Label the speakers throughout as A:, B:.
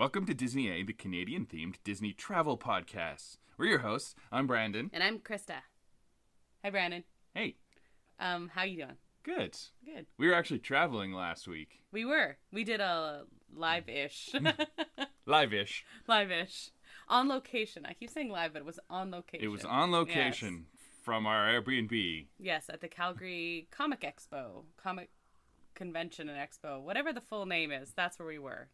A: Welcome to Disney A, the Canadian-themed Disney travel podcast. We're your hosts. I'm Brandon.
B: And I'm Krysta. Hi, Brandon.
A: Hey.
B: How you doing?
A: Good.
B: Good.
A: We were actually traveling last week.
B: We were. We did a live-ish.
A: Live-ish.
B: Live-ish. On location. I keep saying live, but it was on location.
A: It was on location from our Airbnb.
B: Yes, at the Calgary Comic Expo. Comic Convention and Expo. Whatever the full name is, that's where we were.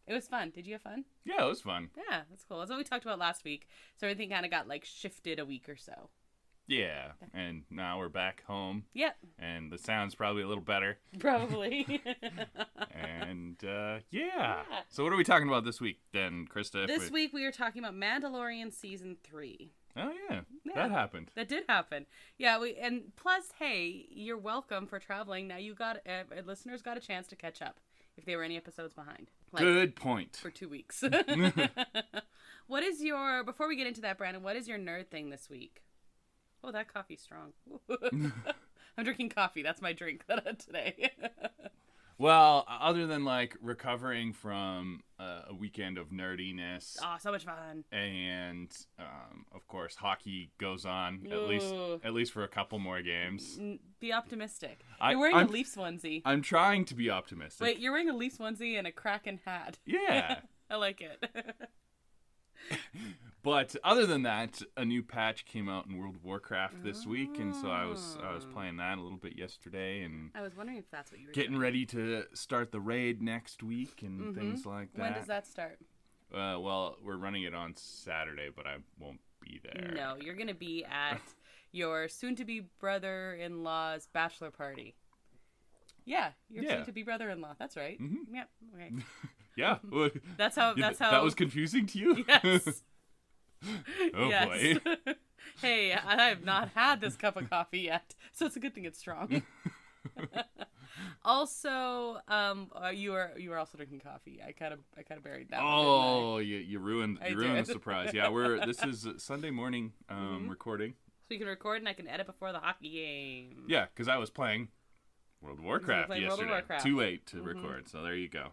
B: It was fun. Did you have fun?
A: Yeah, it was fun.
B: Yeah, that's cool. That's what we talked about last week. So everything kind of got shifted a week or so.
A: Yeah, and now we're back home.
B: Yep.
A: And the sound's probably a little better.
B: Probably.
A: And, yeah. So what are we talking about this week then, Krysta?
B: This week we are talking about Mandalorian Season 3.
A: Oh, yeah. That happened.
B: That did happen. Yeah, and plus, hey, you're welcome for traveling. Now listeners got a chance to catch up if they were any episodes behind.
A: Good point.
B: For 2 weeks. Before we get into that, Brandon, what is your nerd thing this week? Oh, that coffee's strong. I'm drinking coffee. That's my drink today.
A: Well, other than recovering from a weekend of nerdiness.
B: Oh, so much fun.
A: And of course hockey goes on at least for a couple more games.
B: Be optimistic. You're wearing a Leafs onesie.
A: I'm trying to be optimistic.
B: Wait, you're wearing a Leafs onesie and a Kraken hat.
A: Yeah.
B: I like it.
A: But other than that, a new patch came out in World of Warcraft this week, and so I was playing that a little bit yesterday, and
B: I was wondering if that's what you were
A: getting
B: doing.
A: ready to start the raid next week and things like that.
B: When does that start?
A: Well, we're running it on Saturday, but I won't be there.
B: No, you're going to be at your soon-to-be brother-in-law's bachelor party. Yeah, your soon-to-be brother-in-law. That's right.
A: Mm-hmm.
B: Yep. Okay.
A: Yeah.
B: That's how.
A: That was confusing to you?
B: Yes.
A: Oh, boy.
B: Hey, I have not had this cup of coffee yet, so it's a good thing it's strong. Also, you were also drinking coffee. I kind of buried that.
A: Oh, you ruined the surprise. Yeah, this is Sunday morning recording.
B: So you can record and I can edit before the hockey game.
A: Yeah, because I was playing World of Warcraft yesterday.
B: World of Warcraft.
A: Too late to record, so there you go.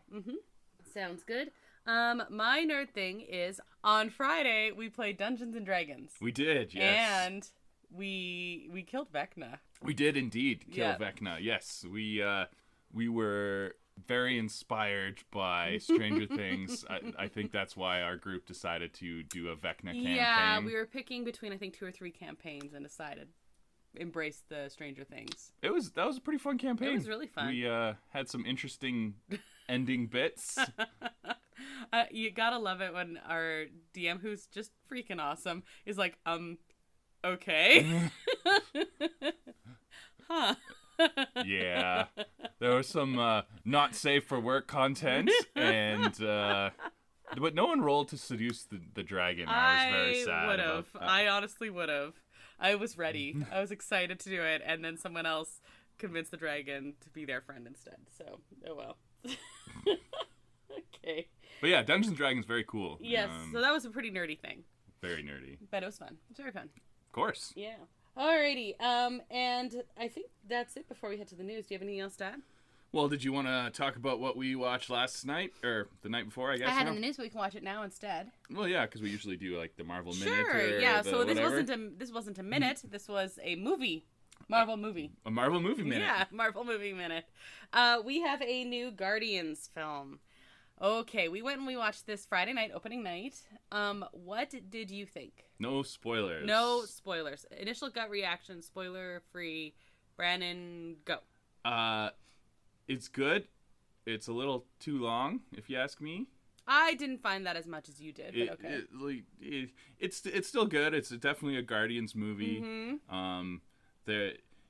B: Sounds good. My nerd thing is on Friday we played Dungeons and Dragons.
A: We did, yes.
B: And we killed Vecna.
A: We did indeed kill Vecna. Yes, we were very inspired by Stranger Things. I think that's why our group decided to do a Vecna campaign.
B: Yeah, we were picking between I think 2 or 3 campaigns and decided embrace the Stranger Things.
A: That was a pretty fun campaign.
B: It was really fun.
A: We had some interesting ending bits.
B: You gotta love it when our DM, who's just freaking awesome, is like, okay. Huh.
A: Yeah. There was some not safe for work content, and but no one rolled to seduce the dragon. I was very sad about that.
B: I honestly would have. I was ready. I was excited to do it, and then someone else convinced the dragon to be their friend instead. So, oh well. Okay.
A: But yeah, Dungeons & Dragons very cool.
B: Yes, so that was a pretty nerdy thing.
A: Very nerdy.
B: But it was fun. It was very fun.
A: Of course.
B: Yeah. Alrighty. And I think that's it before we head to the news. Do you have anything else to add?
A: Well, did you want to talk about what we watched last night? Or the night before, I guess?
B: I had it in the news, but we can watch it now instead.
A: Well, yeah, because we usually do the Marvel Minute.
B: Sure, yeah. So this
A: whatever.
B: wasn't a minute. This was a movie. Marvel movie.
A: A Marvel movie minute.
B: Yeah, Marvel movie minute. We have a new Guardians film. Okay, we went and we watched this Friday night, opening night. What did you think?
A: No spoilers.
B: No spoilers. Initial gut reaction, spoiler free. Brandon, go.
A: It's good. It's a little too long, if you ask me.
B: I didn't find that as much as you did, but okay.
A: It's still good. It's definitely a Guardians movie.
B: Mm-hmm.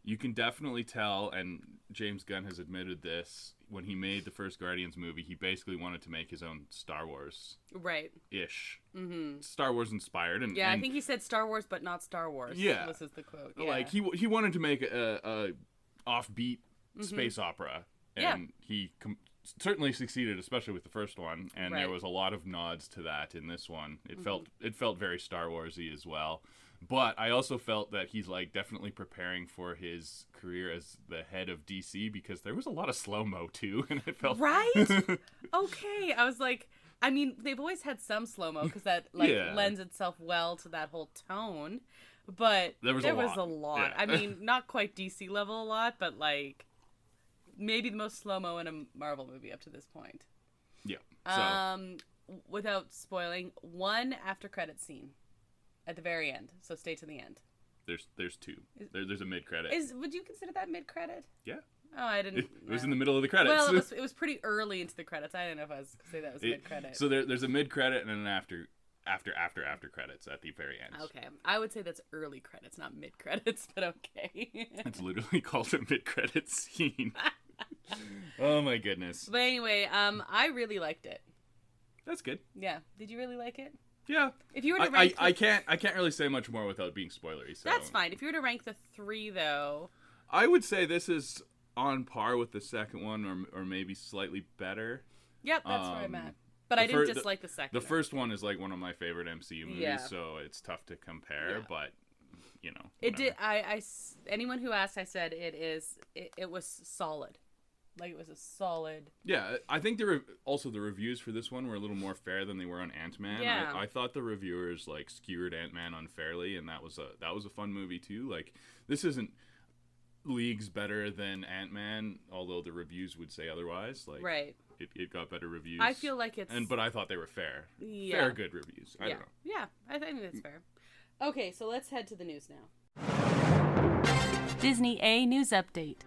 A: You can definitely tell, and James Gunn has admitted this, when he made the first Guardians movie, he basically wanted to make his own Star Wars.
B: Right-ish.
A: Mm-hmm. Star Wars inspired. And
B: I think he said Star Wars, but not Star Wars.
A: Yeah.
B: This is the quote. Yeah.
A: He wanted to make a offbeat space opera, and he certainly succeeded, especially with the first one, and there was a lot of nods to that in this one. It felt very Star Wars-y as well. But I also felt that he's definitely preparing for his career as the head of DC, because there was a lot of slow-mo too, and it felt
B: right. Okay, I was like, I mean, they've always had some slow-mo because that lends itself well to that whole tone. But there was a lot.
A: Yeah.
B: I mean, not quite DC level a lot, but like maybe the most slow-mo in a Marvel movie up to this point.
A: Yeah. So.
B: Without spoiling, one after credit scene at the very end. So stay to the end.
A: There's two. There's a mid-credit.
B: Would you consider that mid-credit?
A: Yeah.
B: Oh, I didn't.
A: It was in the middle of the credits.
B: Well, it was pretty early into the credits. I didn't know if I was say that was mid-credit.
A: So there's a mid-credit and an after credits at the very end.
B: Okay, I would say that's early credits, not mid-credits, but okay.
A: It's literally called a mid-credit scene. Oh my goodness.
B: But anyway, I really liked it.
A: That's good.
B: Yeah. Did you really like it?
A: Yeah.
B: If you were to rank
A: I can't really say much more without being spoilery. So
B: that's fine. If you were to rank the 3 though,
A: I would say this is on par with the second one or maybe slightly better.
B: Yep, that's where I'm at. But I didn't dislike the second.
A: The first one is like one of my favorite MCU movies, so it's tough to compare, but you know.
B: It did anyone who asked, I said it was solid. Like, it was a solid...
A: Yeah, I think the reviews for this one were a little more fair than they were on Ant-Man.
B: Yeah.
A: I thought the reviewers, like, skewered Ant-Man unfairly, and that was a fun movie, too. Like, this isn't leagues better than Ant-Man, although the reviews would say otherwise. Like,
B: right.
A: It got better reviews.
B: I feel like it's...
A: But I thought they were fair. Yeah. Fair, good reviews. I don't know.
B: Yeah, I think that's fair. Okay, so let's head to the news now. Disney A News Update.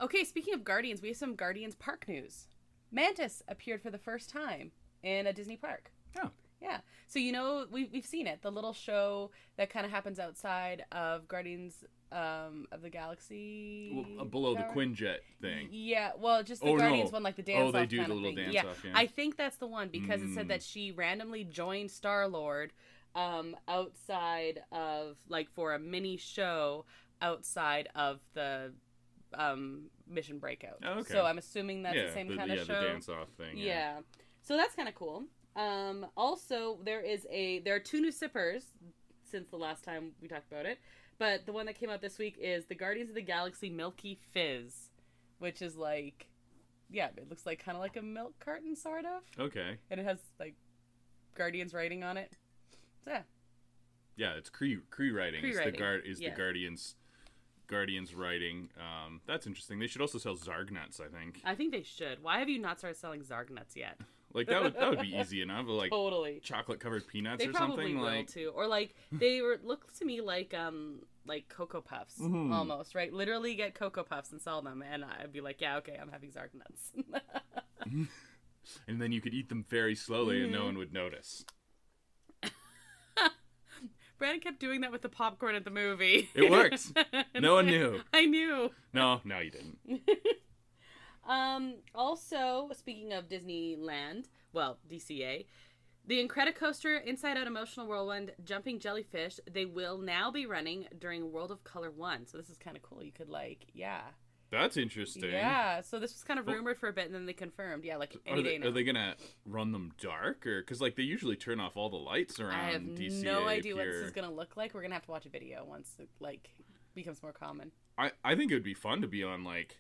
B: Okay, speaking of Guardians, we have some Guardians park news. Mantis appeared for the first time in a Disney park.
A: Oh.
B: Yeah. So, you know, we've seen it. The little show that kind of happens outside of Guardians of the Galaxy.
A: Well, below the Quinjet thing.
B: Yeah, well, just the Guardians one, like the dance off.
A: Oh, they do
B: kind
A: the
B: of
A: little
B: thing.
A: dance off, yeah.
B: I think that's the one because it said that she randomly joined Star-Lord outside of, like, for a mini show outside of the Mission Breakout.
A: Oh, okay.
B: So I'm assuming that's the same kind of show.
A: Yeah, the dance off thing.
B: Yeah. So that's kind of cool. Also, there are 2 new sippers since the last time we talked about it. But the one that came out this week is the Guardians of the Galaxy Milky Fizz, which is like, it looks like kind of like a milk carton, sort of.
A: Okay.
B: And it has like Guardians writing on it. So, yeah.
A: Yeah, it's Kree writing.
B: Kree writing.
A: The Guardians writing. That's interesting. They should also sell Zargnuts, I think.
B: I think they should. Why have you not started selling Zargnuts yet?
A: Like that would be easy enough. Like
B: totally
A: chocolate covered peanuts
B: they
A: or something.
B: They probably will too. Or like look to me like Cocoa Puffs almost, right? Literally get Cocoa Puffs and sell them, and I'd be like, yeah, okay, I'm having Zargnuts.
A: And then you could eat them very slowly, and no one would notice.
B: Brandon kept doing that with the popcorn at the movie.
A: It worked. No one knew.
B: I knew.
A: No, you didn't.
B: Also, speaking of Disneyland, well, DCA, the Incredicoaster, Inside Out Emotional Whirlwind, Jumping Jellyfish, they will now be running during World of Color 1. So this is kind of cool. You could
A: That's interesting.
B: Yeah, so this was kind of rumored for a bit, and then they confirmed. Yeah, like any day now.
A: Are they gonna run them dark, or because like they usually turn off all the lights around?
B: I have
A: DCA
B: no idea what this is gonna look like. We're gonna have to watch a video once it becomes more common.
A: I think it would be fun to be on like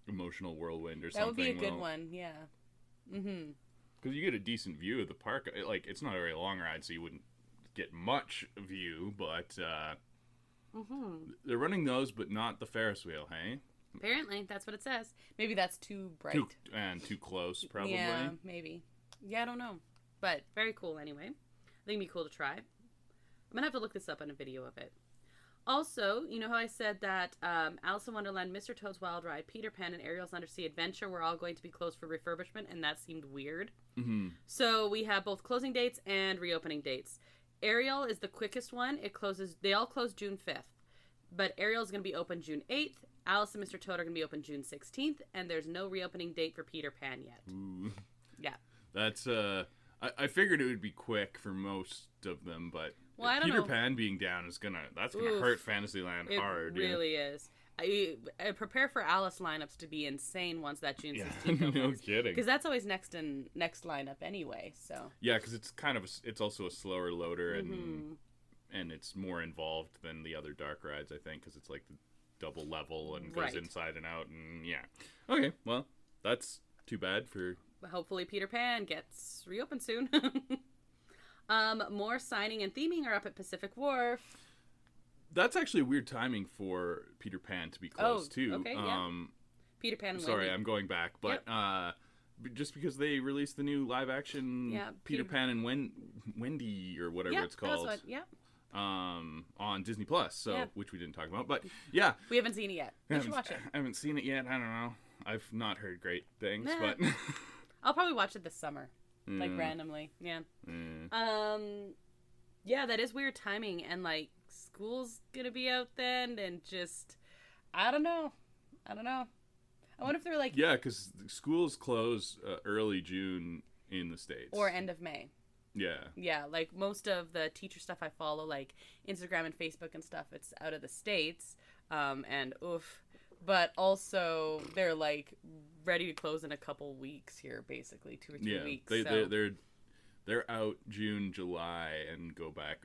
A: Emotional Whirlwind or something.
B: That would be a good one. Yeah. Mhm.
A: Because you get a decent view of the park. Like it's not a very long ride, so you wouldn't get much view, but. They're running those, but not the Ferris wheel, hey?
B: Apparently, that's what it says. Maybe that's too bright.
A: Too close, probably.
B: Yeah, maybe. Yeah, I don't know. But very cool anyway. I think it'd be cool to try. I'm going to have to look this up on a video of it. Also, you know how I said that Alice in Wonderland, Mr. Toad's Wild Ride, Peter Pan, and Ariel's Undersea Adventure were all going to be closed for refurbishment, and that seemed weird. Mm-hmm. So we have both closing dates and reopening dates. Ariel is the quickest one. They all close June 5th. But Ariel's going to be open June 8th. Alice and Mr. Toad are going to be open June 16th. And there's no reopening date for Peter Pan yet.
A: Ooh.
B: Yeah.
A: That's, I figured it would be quick for most of them, but Peter Pan being down is that's going to hurt Fantasyland hard.
B: It really is. I prepare for Alice lineups to be insane once that June 16th opens.
A: No kidding.
B: Because that's always next lineup anyway. So
A: yeah, because it's also a slower loader and it's more involved than the other dark rides, I think, because it's like double level and
B: Right.
A: goes inside and out, and yeah. Okay, well, that's too bad for...
B: Hopefully Peter Pan gets reopened soon. More signing and theming are up at Pacific Wharf.
A: That's actually weird timing for Peter Pan to be closed, too.
B: Okay, yeah. Peter Pan and
A: Sorry,
B: Wendy.
A: I'm going back, but just because they released the new live-action Peter Pan and Wendy, or whatever it's called, on Disney Plus, which we didn't talk about, but yeah.
B: We haven't seen it yet. We should watch it.
A: I haven't seen it yet. I don't know. I've not heard great things, but...
B: I'll probably watch it this summer, like randomly. Yeah. Yeah, that is weird timing, and like school's gonna be out then, and just I don't know. I wonder if they're like
A: because schools close early June in the States
B: or end of May.
A: Yeah,
B: like most of the teacher stuff I follow, like Instagram and Facebook and stuff, it's out of the States, and but also they're like ready to close in a couple weeks here, basically 2 or 3 weeks.
A: They're out June, July, and go back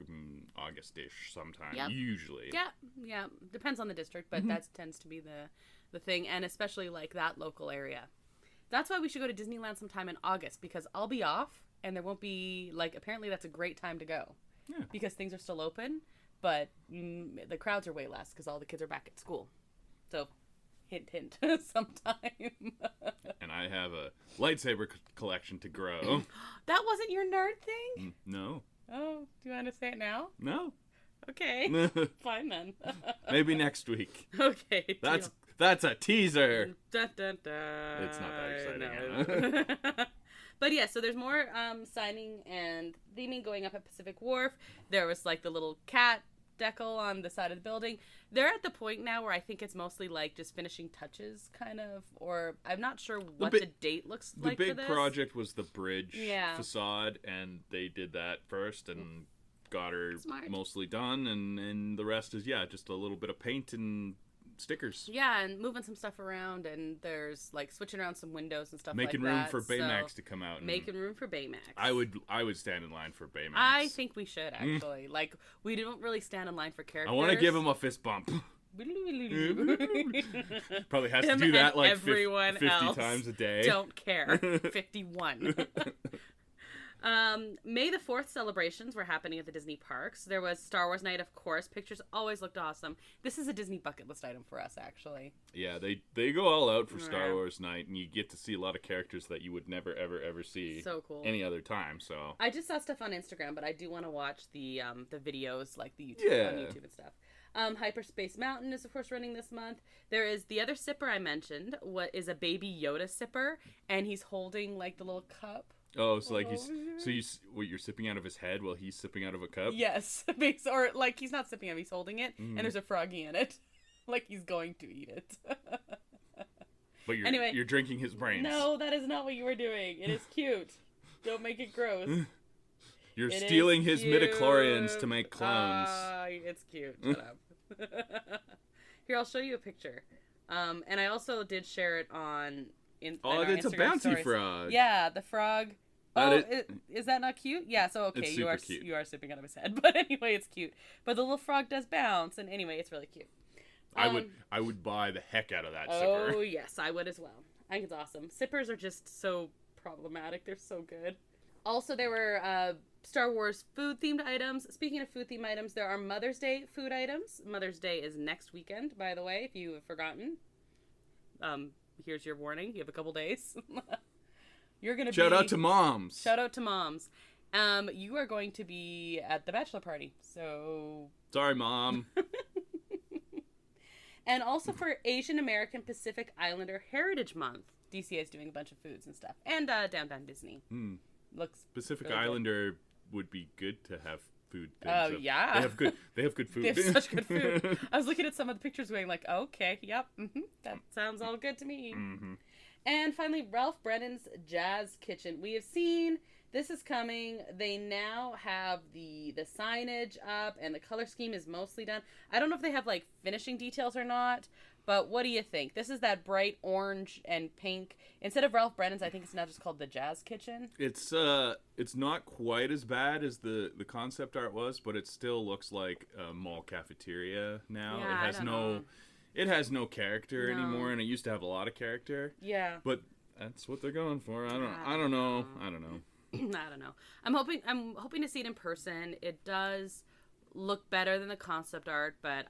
A: August-ish sometime, usually. Yeah, depends on the district, but that tends to be the thing, and especially like that local area. That's why we should go to Disneyland sometime in August, because I'll be off, and there won't be, like, apparently that's a great time to go. Yeah.
B: Because things are still open, but the crowds are way less, because all the kids are back at school. So... hint, sometime.
A: And I have a lightsaber collection to grow.
B: That wasn't your nerd thing?
A: No.
B: Oh, do you want to say it now?
A: No.
B: Okay. Fine then.
A: Maybe next week.
B: Okay.
A: That's a teaser.
B: Dun, dun, dun.
A: It's not that exciting.
B: No. But yeah, so there's more signing and theming going up at Pacific Wharf. There was like the little cat decal on the side of the building. They're at the point now where I think it's mostly like just finishing touches, kind of, or I'm not sure what the date looks like for this.
A: The big project was the bridge facade, and they did that first and got her mostly done, and the rest is just a little bit of paint and stickers.
B: Yeah, and moving some stuff around, and there's like switching around some windows and stuff
A: making
B: like that.
A: Making room for Baymax to come out. And
B: making room for Baymax.
A: I would stand in line for Baymax.
B: I think we should, actually. Like, we don't really stand in line for characters.
A: I want to give him a fist bump. Probably has to do that like 50 times a day.
B: Don't care. 51. May the 4th celebrations were happening at the Disney parks. There was Star Wars night, of course. Pictures always looked awesome. This is a Disney bucket list item for us, actually.
A: Yeah, they go all out for Star Wars night, and you get to see a lot of characters that you would never, ever see any other time. So
B: I just saw stuff on Instagram, but I do want to watch the videos, like the YouTube on YouTube and stuff. Hyperspace Mountain is, of course, running this month. There is the other sipper I mentioned, what is a Baby Yoda sipper, and he's holding, like, the little cup.
A: Oh, so like you're sipping out of his head while he's sipping out of a cup?
B: Yes, or like he's not sipping it, he's holding it, and there's a froggy in it, like he's going to eat it.
A: But you're drinking his brains.
B: No, that is not what you were doing. It is cute. Don't make it gross.
A: You're stealing his midichlorians to make clones.
B: It's cute. Shut up. Here, I'll show you a picture. And I also did share it on. It's
A: a bouncy frog.
B: Yeah, the frog. Is that not cute? Yeah, so okay, you are sipping out of his head. But anyway, it's cute. But the little frog does bounce, and anyway, it's really cute.
A: I would buy the heck out of that sipper.
B: Oh, yes, I would as well. I think it's awesome. Sippers are just so problematic. They're so good. Also, there were Star Wars food-themed items. Speaking of food-themed items, there are Mother's Day food items. Mother's Day is next weekend, by the way, if you have forgotten. Here's your warning. You have a couple days. You're going to
A: Shout out to moms.
B: Shout out to moms. You are going to be at the bachelor party, so...
A: Sorry, Mom.
B: And also for Asian American Pacific Islander Heritage Month, DCA is doing a bunch of foods and stuff. And Downtown Disney. Looks
A: Pacific
B: really
A: Islander would be good to have food.
B: Oh, yeah.
A: They have good food.
B: They have such good food. I was looking at some of the pictures going like, okay, yep, that sounds all good to me. And finally, Ralph Brennan's Jazz Kitchen. We have seen this is coming. They now have the signage up, and the color scheme is mostly done. I don't know if they have, like, finishing details or not, but what do you think? This is that bright orange and pink. Instead of Ralph Brennan's, I think it's now just called the Jazz Kitchen.
A: It's not quite as bad as the concept art was, but it still looks like a mall cafeteria now.
B: Yeah,
A: it has no character anymore, and it used to have a lot of character.
B: Yeah.
A: But that's what they're going for. I don't know. I don't know.
B: I'm hoping to see it in person. It does look better than the concept art, but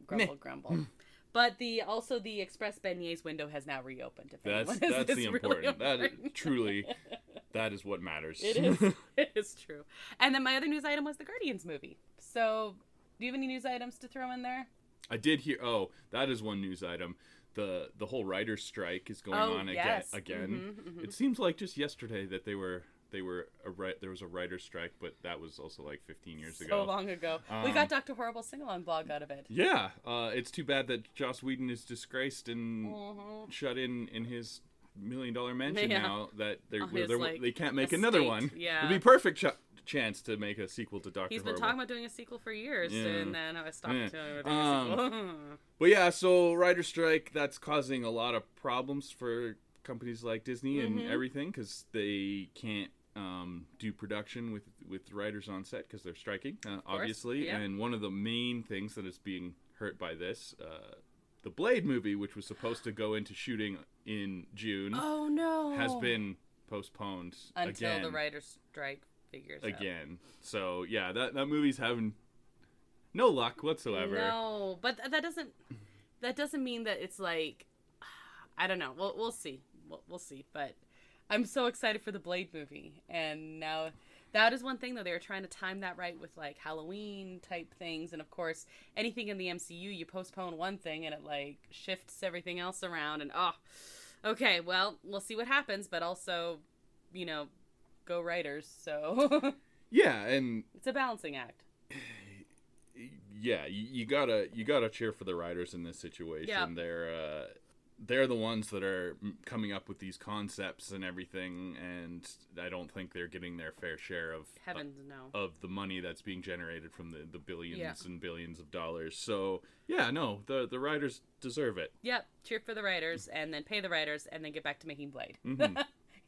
B: grumble. But the Express Beignets window has now reopened.
A: That's the important. Truly, that is what matters.
B: It is. It is true. And then my other news item was the Guardians movie. So, do you have any news items to throw in there?
A: I did hear. Oh, that is one news item. The whole writers' strike is going on again.
B: Mm-hmm.
A: It seems like just yesterday that there was a writer's strike, but that was also like 15 years ago.
B: So long ago. We got Dr. Horrible's sing-along blog out of it.
A: Yeah. It's too bad that Joss Whedon is disgraced and shut in his $1 million mansion now that they can't make another one.
B: Yeah.
A: It'd be perfect chance to make a sequel to Dr. Horrible.
B: He's been talking about doing a sequel for years, and then I stopped doing a sequel.
A: But yeah, so writer's strike, that's causing a lot of problems for companies like Disney and everything, because they can't do production with writers on set because they're striking, obviously. Yeah. And one of the main things that is being hurt by this, the Blade movie, which was supposed to go into shooting in June, has been postponed
B: until the writer's strike figures
A: again. So yeah, that movie's having no luck whatsoever.
B: No, but that doesn't mean that it's like, I don't know. We'll see. We'll see. But I'm so excited for the Blade movie, and now that is one thing though. They were trying to time that right with like Halloween type things, and of course anything in the MCU, you postpone one thing and it like shifts everything else around. And okay, well, we'll see what happens, but also, go writers. So
A: yeah, and
B: it's a balancing act.
A: Yeah, you gotta cheer for the writers in this situation. Yeah. They're the ones that are coming up with these concepts and everything, and I don't think they're getting their fair share of of the money that's being generated from the billions and billions of dollars. So yeah, no, the writers deserve it.
B: Yep, cheer for the writers, and then pay the writers, and then get back to making Blade. Mm-hmm.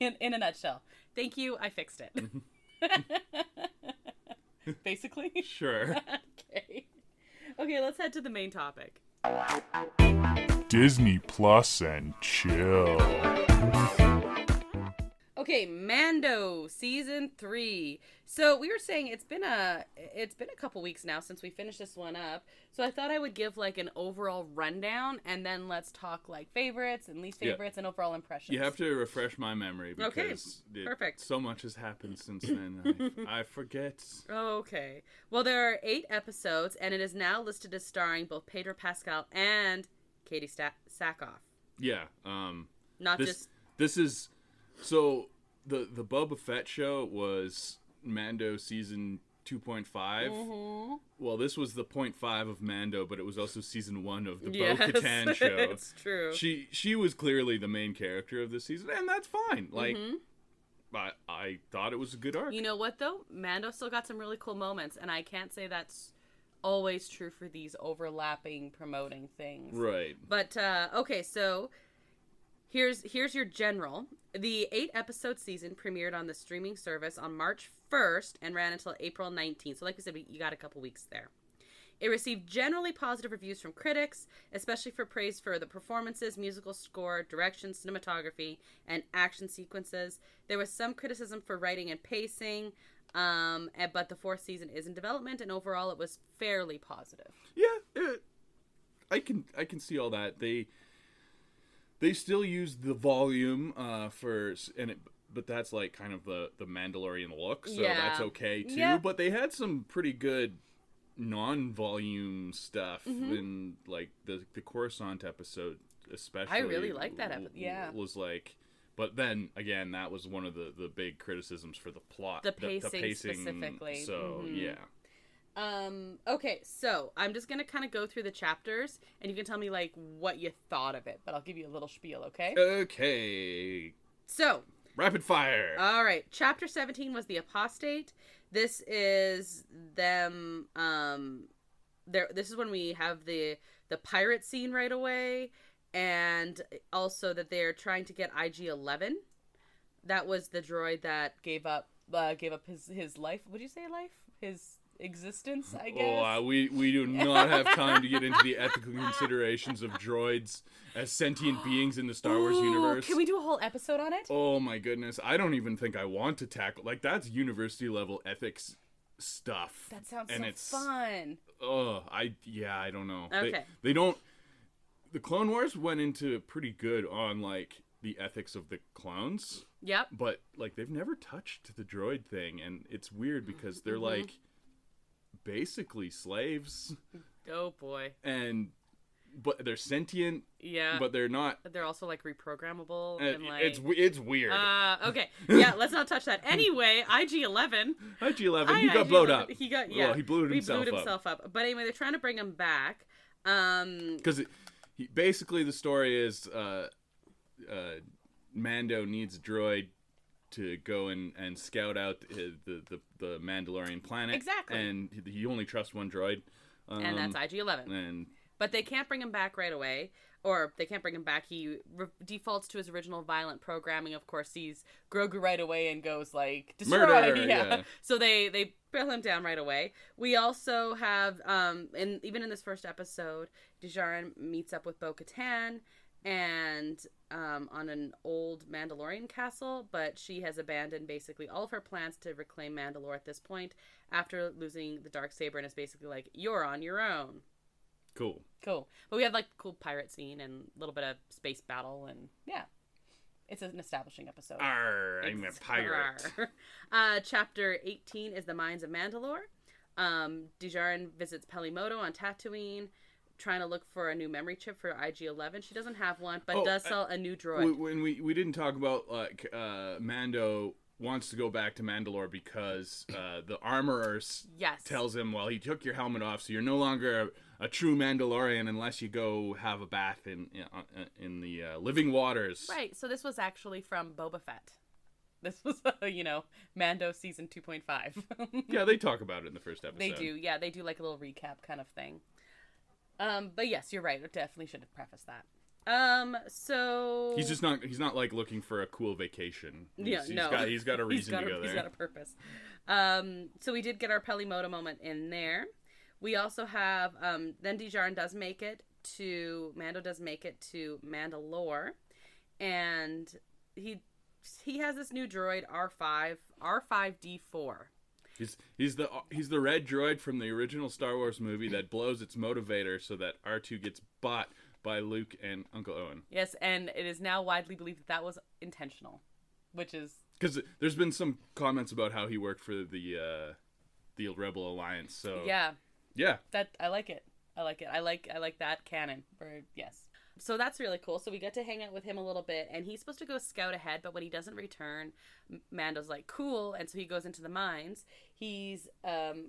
B: in a nutshell. Thank you, I fixed it. Basically.
A: Sure.
B: Okay, let's head to the main topic.
C: Disney Plus and chill.
B: Okay, Mando season 3. So we were saying it's been a couple weeks now since we finished this one up. So I thought I would give like an overall rundown, and then let's talk like favorites and least favorites and overall impressions.
A: You have to refresh my memory because
B: perfect.
A: So much has happened since then. I forget.
B: Okay. Well, there are 8 episodes, and it is now listed as starring both Pedro Pascal and Katie Sackhoff.
A: Yeah.
B: This
A: is so the Boba Fett show was Mando season 2.5. Mm-hmm. Well, this was the 0.5 of Mando, but it was also season 1 of the Bo-Katan show.
B: It's true.
A: She was clearly the main character of this season, and that's fine. Like, I thought it was a good arc.
B: You know what though? Mando still got some really cool moments, and I can't say that's always true for these overlapping promoting things.
A: Right.
B: But okay, so here's your general. The 8-episode season premiered on the streaming service on March 1st and ran until April 19th. So like we said, you got a couple weeks there. It received generally positive reviews from critics, especially for praise for the performances, musical score, direction, cinematography, and action sequences. There was some criticism for writing and pacing, but the 4th season is in development, and overall it was fairly positive.
A: Yeah, I can see all that. They still use the volume but that's like kind of the Mandalorian look, so that's okay too. Yeah. But they had some pretty good non-volume stuff in like the Coruscant episode, especially. I
B: really like that episode. Yeah,
A: was like, but then again, that was one of the big criticisms for the plot,
B: the pacing specifically.
A: So yeah.
B: Okay, so I'm just gonna kind of go through the chapters, and you can tell me like what you thought of it, but I'll give you a little spiel, okay?
A: Okay.
B: So,
A: rapid fire.
B: All right. Chapter 17 was the Apostate. This is them. This is when we have the pirate scene right away, and also that they're trying to get IG-11. That was the droid that gave up his life. Would you say life? existence, I guess.
A: Oh, we do not have time to get into the ethical considerations of droids as sentient beings in the Star Wars universe.
B: Can we do a whole episode on it?
A: Oh my goodness, I don't even think I want to tackle, like, that's university level ethics stuff.
B: That sounds
A: and
B: so
A: it's
B: fun.
A: I don't know.
B: Okay.
A: They don't. The Clone Wars went into pretty good on like the ethics of the clones.
B: Yep.
A: But like they've never touched the droid thing, and it's weird because they're like basically slaves.
B: Oh boy.
A: But they're sentient.
B: Yeah.
A: But they're not.
B: They're also like reprogrammable and like
A: it's weird.
B: Okay. Yeah. Let's not touch that. Anyway, IG-11.
A: IG-11. He got blowed up.
B: He got
A: Well, he blew himself
B: up. But anyway, they're trying to bring him back.
A: Because basically the story is Mando needs a droid to go and scout out the Mandalorian planet.
B: Exactly.
A: And he only trusts one droid.
B: And that's IG-11. But they can't bring him back right away. Or they can't bring him back. He defaults to his original violent programming. Of course, sees Grogu right away and goes like, destroy.
A: Murder,
B: yeah. So they peel him down right away. We also have, and even in this first episode, Djarin meets up with Bo-Katan and on an old Mandalorian castle, but she has abandoned basically all of her plans to reclaim Mandalore at this point after losing the Darksaber, and is basically like, you're on your own.
A: Cool.
B: But we have like cool pirate scene and a little bit of space battle, and yeah, it's an establishing episode.
A: Arr, I'm a pirate.
B: Chapter 18 is the Mines of Mandalore. Djarin visits Pelimoto on Tatooine, trying to look for a new memory chip for IG-11. She doesn't have one, but does sell a new droid.
A: When we didn't talk about like Mando wants to go back to Mandalore because the armorer tells him, well, he took your helmet off, so you're no longer a true Mandalorian unless you go have a bath in the living waters.
B: Right. So this was actually from Boba Fett. This was, Mando season 2.5.
A: Yeah, they talk about it in the first episode.
B: They do. Yeah, they do like a little recap kind of thing. But yes, you're right. I definitely should have prefaced that. So
A: he's not like looking for a cool vacation. He's got a reason to go there.
B: He's got a purpose. So we did get our Pelimoto moment in there. We also have then Djarin does make it to Mandalore, and he has this new droid R5D4.
A: He's the red droid from the original Star Wars movie that blows its motivator so that R2 gets bought by Luke and Uncle Owen.
B: Yes, and it is now widely believed that was intentional, which is
A: because there's been some comments about how he worked for the Rebel Alliance. So yeah,
B: that I like it. I like that canon. Yes. So that's really cool. So we get to hang out with him a little bit, and he's supposed to go scout ahead, but when he doesn't return, Mando's like, cool, and so he goes into the mines. He's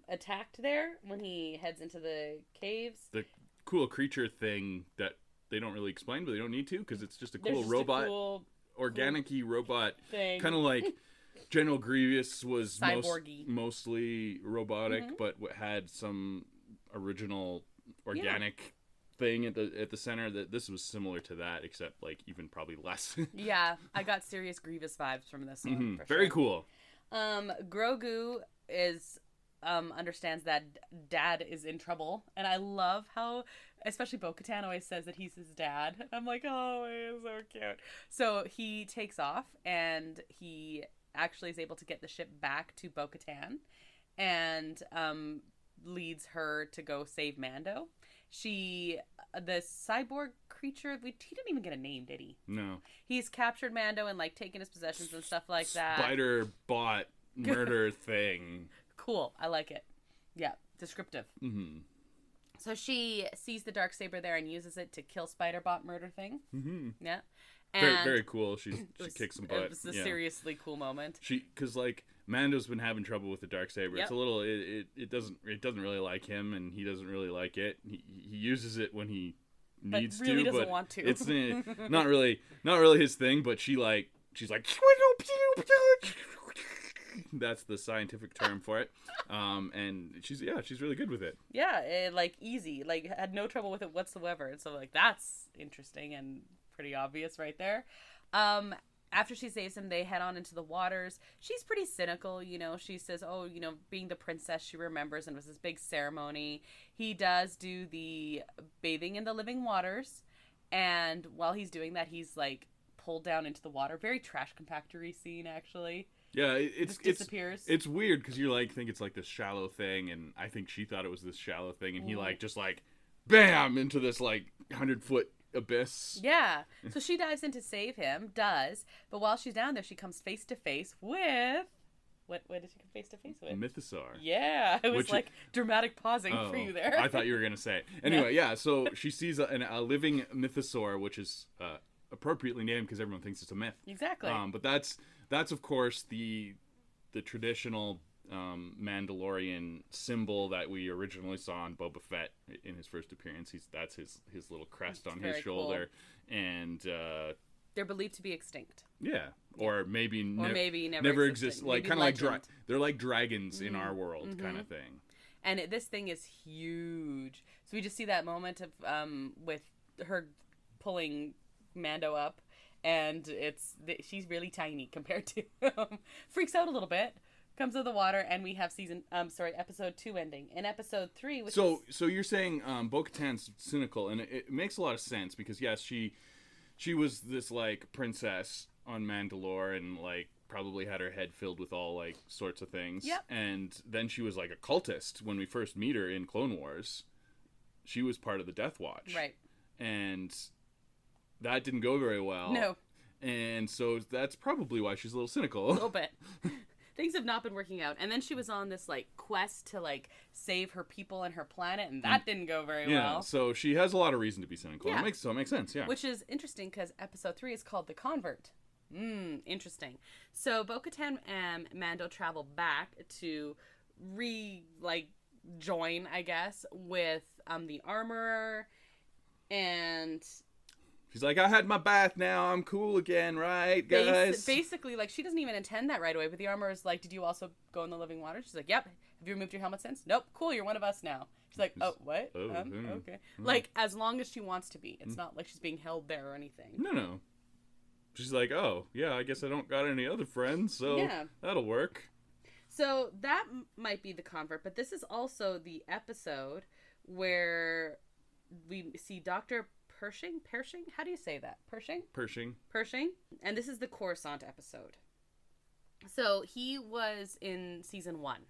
B: attacked there when he heads into the caves.
A: The cool creature thing that they don't really explain, but they don't need to, because it's just a cool robot, organic-y robot thing. Kind of like General Grievous was mostly robotic, but had some original organic thing at the center. That this was similar to that, except like even probably less.
B: Yeah, I got serious Grievous vibes from this one. For
A: Very
B: sure.
A: cool.
B: Grogu is understands that Dad is in trouble, and I love how, especially Bo-Katan always says that he's his dad. I'm like, oh, he is so cute. So he takes off, and he actually is able to get the ship back to Bo-Katan, and leads her to go save Mando. The cyborg creature, he didn't even get a name, did he?
A: No.
B: He's captured Mando and like taken his possessions and stuff like that.
A: Spider bot murder thing.
B: Cool. I like it. Yeah. Descriptive.
A: Mm-hmm.
B: So she sees the Darksaber there and uses it to kill Spider-Bot murder thing.
A: Mm-hmm.
B: Yeah.
A: And very, very cool. She kicks some butt.
B: It was a seriously cool moment.
A: Because like Mando's been having trouble with the Darksaber. Yep. It's a little. It doesn't really like him, and he doesn't really like it. He uses it when he needs
B: but really
A: to,
B: doesn't
A: but
B: want to.
A: It's not really his thing. But she's like. That's the scientific term for it. And she's really good with it.
B: Yeah, easy. Had no trouble with it whatsoever. And so that's interesting and pretty obvious right there. after she saves him, they head on into the waters. She's pretty cynical, you know. She says, oh, you know, being the princess she remembers, and it was this big ceremony. He does do the bathing in the living waters, and while he's doing that, he's like pulled down into the water. Very trash compactory scene, actually.
A: Yeah, it
B: disappears.
A: It's weird because you like think it's like this shallow thing, and I think she thought it was this shallow thing, and he like just like bam into this like 100-foot abyss.
B: Yeah. So she dives in to save him, but while she's down there, she comes face to face with what did she come face to face with?
A: Mythosaur.
B: Yeah, it was like dramatic pausing for you there.
A: I thought you were gonna say. Anyway, yeah. So she sees a living mythosaur, which is appropriately named because everyone thinks it's a myth.
B: Exactly.
A: But that's of course the traditional Mandalorian symbol that we originally saw on Boba Fett in his first appearance. That's his little crest on his shoulder, cool. And
B: they're believed to be extinct.
A: Yeah, or maybe
B: never
A: exist. Like kind of like they're like dragons in our world, kind of thing.
B: And this thing is huge. So we just see that moment of with her pulling Mando up, and she's really tiny compared to him. Freaks out a little bit, comes out of the water, and we have episode 2 ending. In episode 3, which
A: so you're saying Bo-Katan's cynical, and it makes a lot of sense because yes, she was this like princess on Mandalore, and like probably had her head filled with all like sorts of things.
B: Yep.
A: And then she was like a cultist when we first meet her in Clone Wars. She was part of the Death Watch.
B: Right.
A: And that didn't go very well.
B: No.
A: And so that's probably why she's a little cynical.
B: A little bit. Things have not been working out. And then she was on this like quest to like save her people and her planet, and that didn't go very well.
A: Yeah, so she has a lot of reason to be cynical.
B: Yeah.
A: It makes sense, yeah.
B: Which is interesting because episode 3 is called The Convert. Interesting. So Bo-Katan and Mando travel back to join, I guess, with the armorer, and
A: she's like, I had my bath now, I'm cool again, right, guys?
B: Basically, like, she doesn't even intend that right away, but the armorer's like, did you also go in the living water? She's like, yep. Have you removed your helmet since? Nope. Cool, you're one of us now. She's like, oh, what? Okay. Like, as long as she wants to be. It's not like she's being held there or anything.
A: No. She's like, oh, yeah, I guess I don't got any other friends, so that'll work.
B: So that might be the convert, but this is also the episode where we see Dr. Pershing? How do you say that? Pershing. And this is the Coruscant episode. So he was in season 1.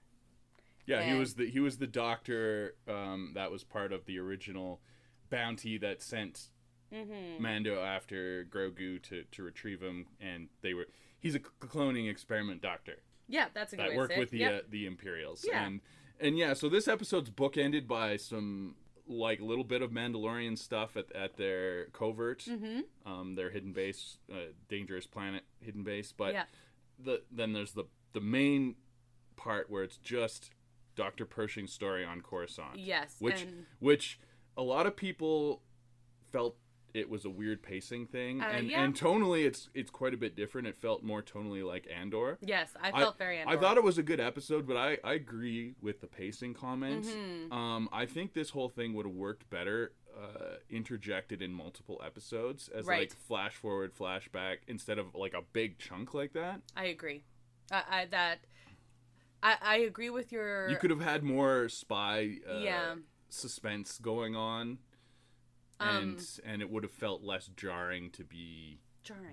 A: Yeah, and he was the doctor that was part of the original bounty that sent Mando after Grogu to retrieve him, and he's a cloning experiment doctor.
B: Yeah, that's a good way to say it.
A: That worked with the Imperials. Yeah. And yeah, so this episode's bookended by some like little bit of Mandalorian stuff at their covert, their hidden base, dangerous planet hidden base. But then there's the main part where it's just Dr. Pershing's story on Coruscant.
B: Yes,
A: which a lot of people felt it was a weird pacing thing, and tonally it's quite a bit different. It felt more tonally like Andor.
B: Yes, I felt very Andor.
A: I thought it was a good episode, but I agree with the pacing comment. I think this whole thing would have worked better interjected in multiple episodes as like flash forward, flashback instead of like a big chunk like that.
B: I agree. I agree with your.
A: You could have had more spy suspense going on. And it would have felt less jarring to be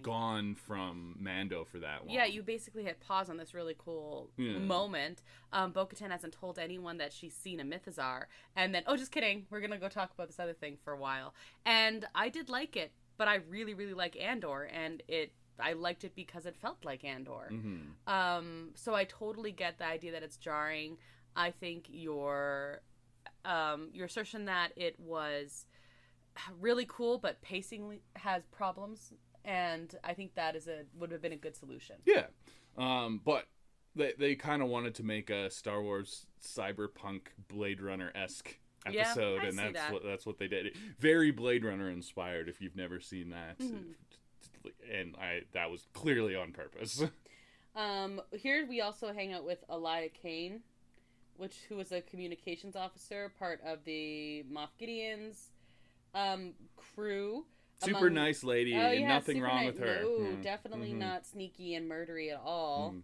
A: gone from Mando for that long.
B: Yeah, you basically hit pause on this really cool moment. Bo-Katan hasn't told anyone that she's seen a mythosaur. And then, just kidding, we're going to go talk about this other thing for a while. And I did like it, but I really, really like Andor. And I liked it because it felt like Andor. So I totally get the idea that it's jarring. I think your assertion that it was really cool, but pacing has problems, and I think that would have been a good solution.
A: Yeah, but they kind of wanted to make a Star Wars cyberpunk Blade Runner-esque episode, and that's what they did. Very Blade Runner inspired. If you've never seen that, and that was clearly on purpose.
B: Here we also hang out with Elia Kane, who was a communications officer, part of the Moff Gideon's crew.
A: super nice lady, and nothing wrong with her.
B: No, definitely not sneaky and murdery at all.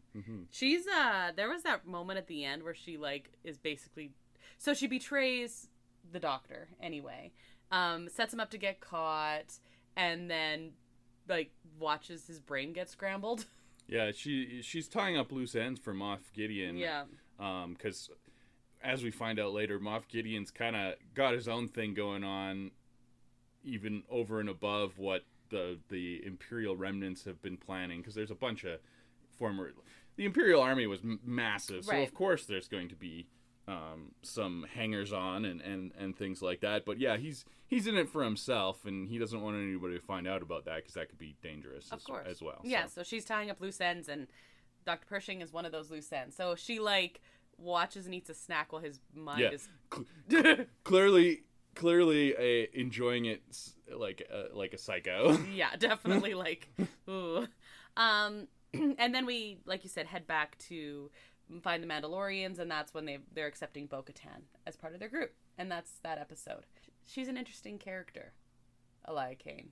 B: She's there was that moment at the end where she like is basically, so she betrays the doctor anyway, sets him up to get caught, and then like watches his brain get scrambled.
A: Yeah, she's tying up loose ends for Moff Gideon.
B: Yeah.
A: Because as we find out later, Moff Gideon's kind of got his own thing going on, even over and above what the Imperial remnants have been planning. Because there's a bunch of the Imperial army was massive, so of course there's going to be some hangers-on and things like that. But yeah, he's in it for himself, and he doesn't want anybody to find out about that, because that could be dangerous as well.
B: Yeah, so she's tying up loose ends, and Dr. Pershing is one of those loose ends. So she like watches and eats a snack while his mind is
A: clearly enjoying it like a psycho.
B: Yeah, definitely like ooh. And then we, like you said, head back to find the Mandalorians, and that's when they're accepting Bo-Katan as part of their group, and that's that episode. She's an interesting character, Elia Kane.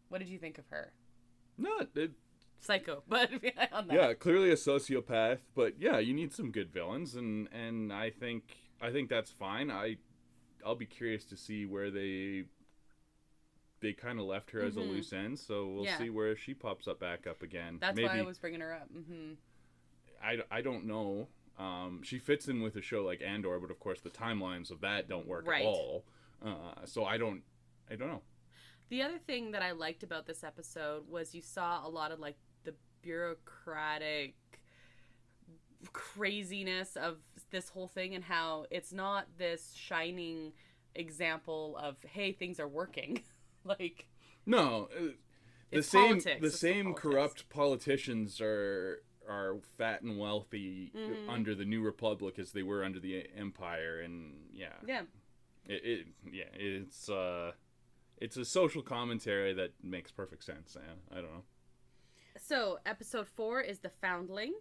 B: What did you think of her? Psycho, but on that.
A: Yeah, clearly a sociopath, but yeah, you need some good villains, and I think that's fine. I'll be curious to see where they kind of left her as a loose end, so we'll see where she pops back up again.
B: That's why I was bringing her up.
A: I don't know. She fits in with a show like Andor, but of course the timelines of that don't work at all. So I don't know.
B: The other thing that I liked about this episode was you saw a lot of like the bureaucratic craziness of this whole thing, and how it's not this shining example of, hey, things are working. Like,
A: no, the same corrupt politicians are fat and wealthy under the New Republic as they were under the Empire, and it's a social commentary that makes perfect sense. I don't know.
B: So episode 4 is the Foundling.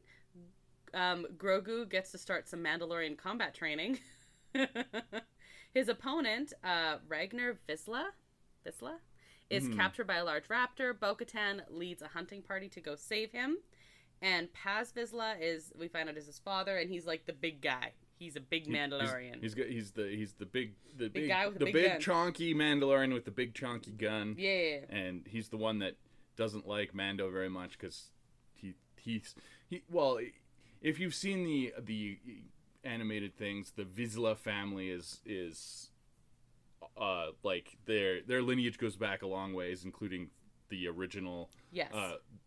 B: Grogu gets to start some Mandalorian combat training. His opponent, Ragnar Vizsla, is captured by a large raptor. Bo-Katan leads a hunting party to go save him. And Paz Vizsla we find out is his father, and he's like the big guy. He's a big Mandalorian.
A: He's the big
B: guy with the big gun.
A: Chonky Mandalorian with the big chonky gun.
B: Yeah.
A: And he's the one that doesn't like Mando very much, because if you've seen the animated things, the Vizsla family is like their lineage goes back a long ways, including the original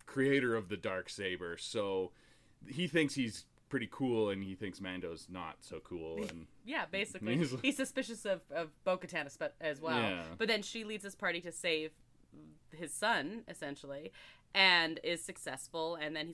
A: creator of the Darksaber. So he thinks he's pretty cool, and he thinks Mando's not so cool. And
B: yeah, basically he's suspicious of Bo-Katan as well. Yeah. But then she leads this party to save his son, essentially, and is successful. And then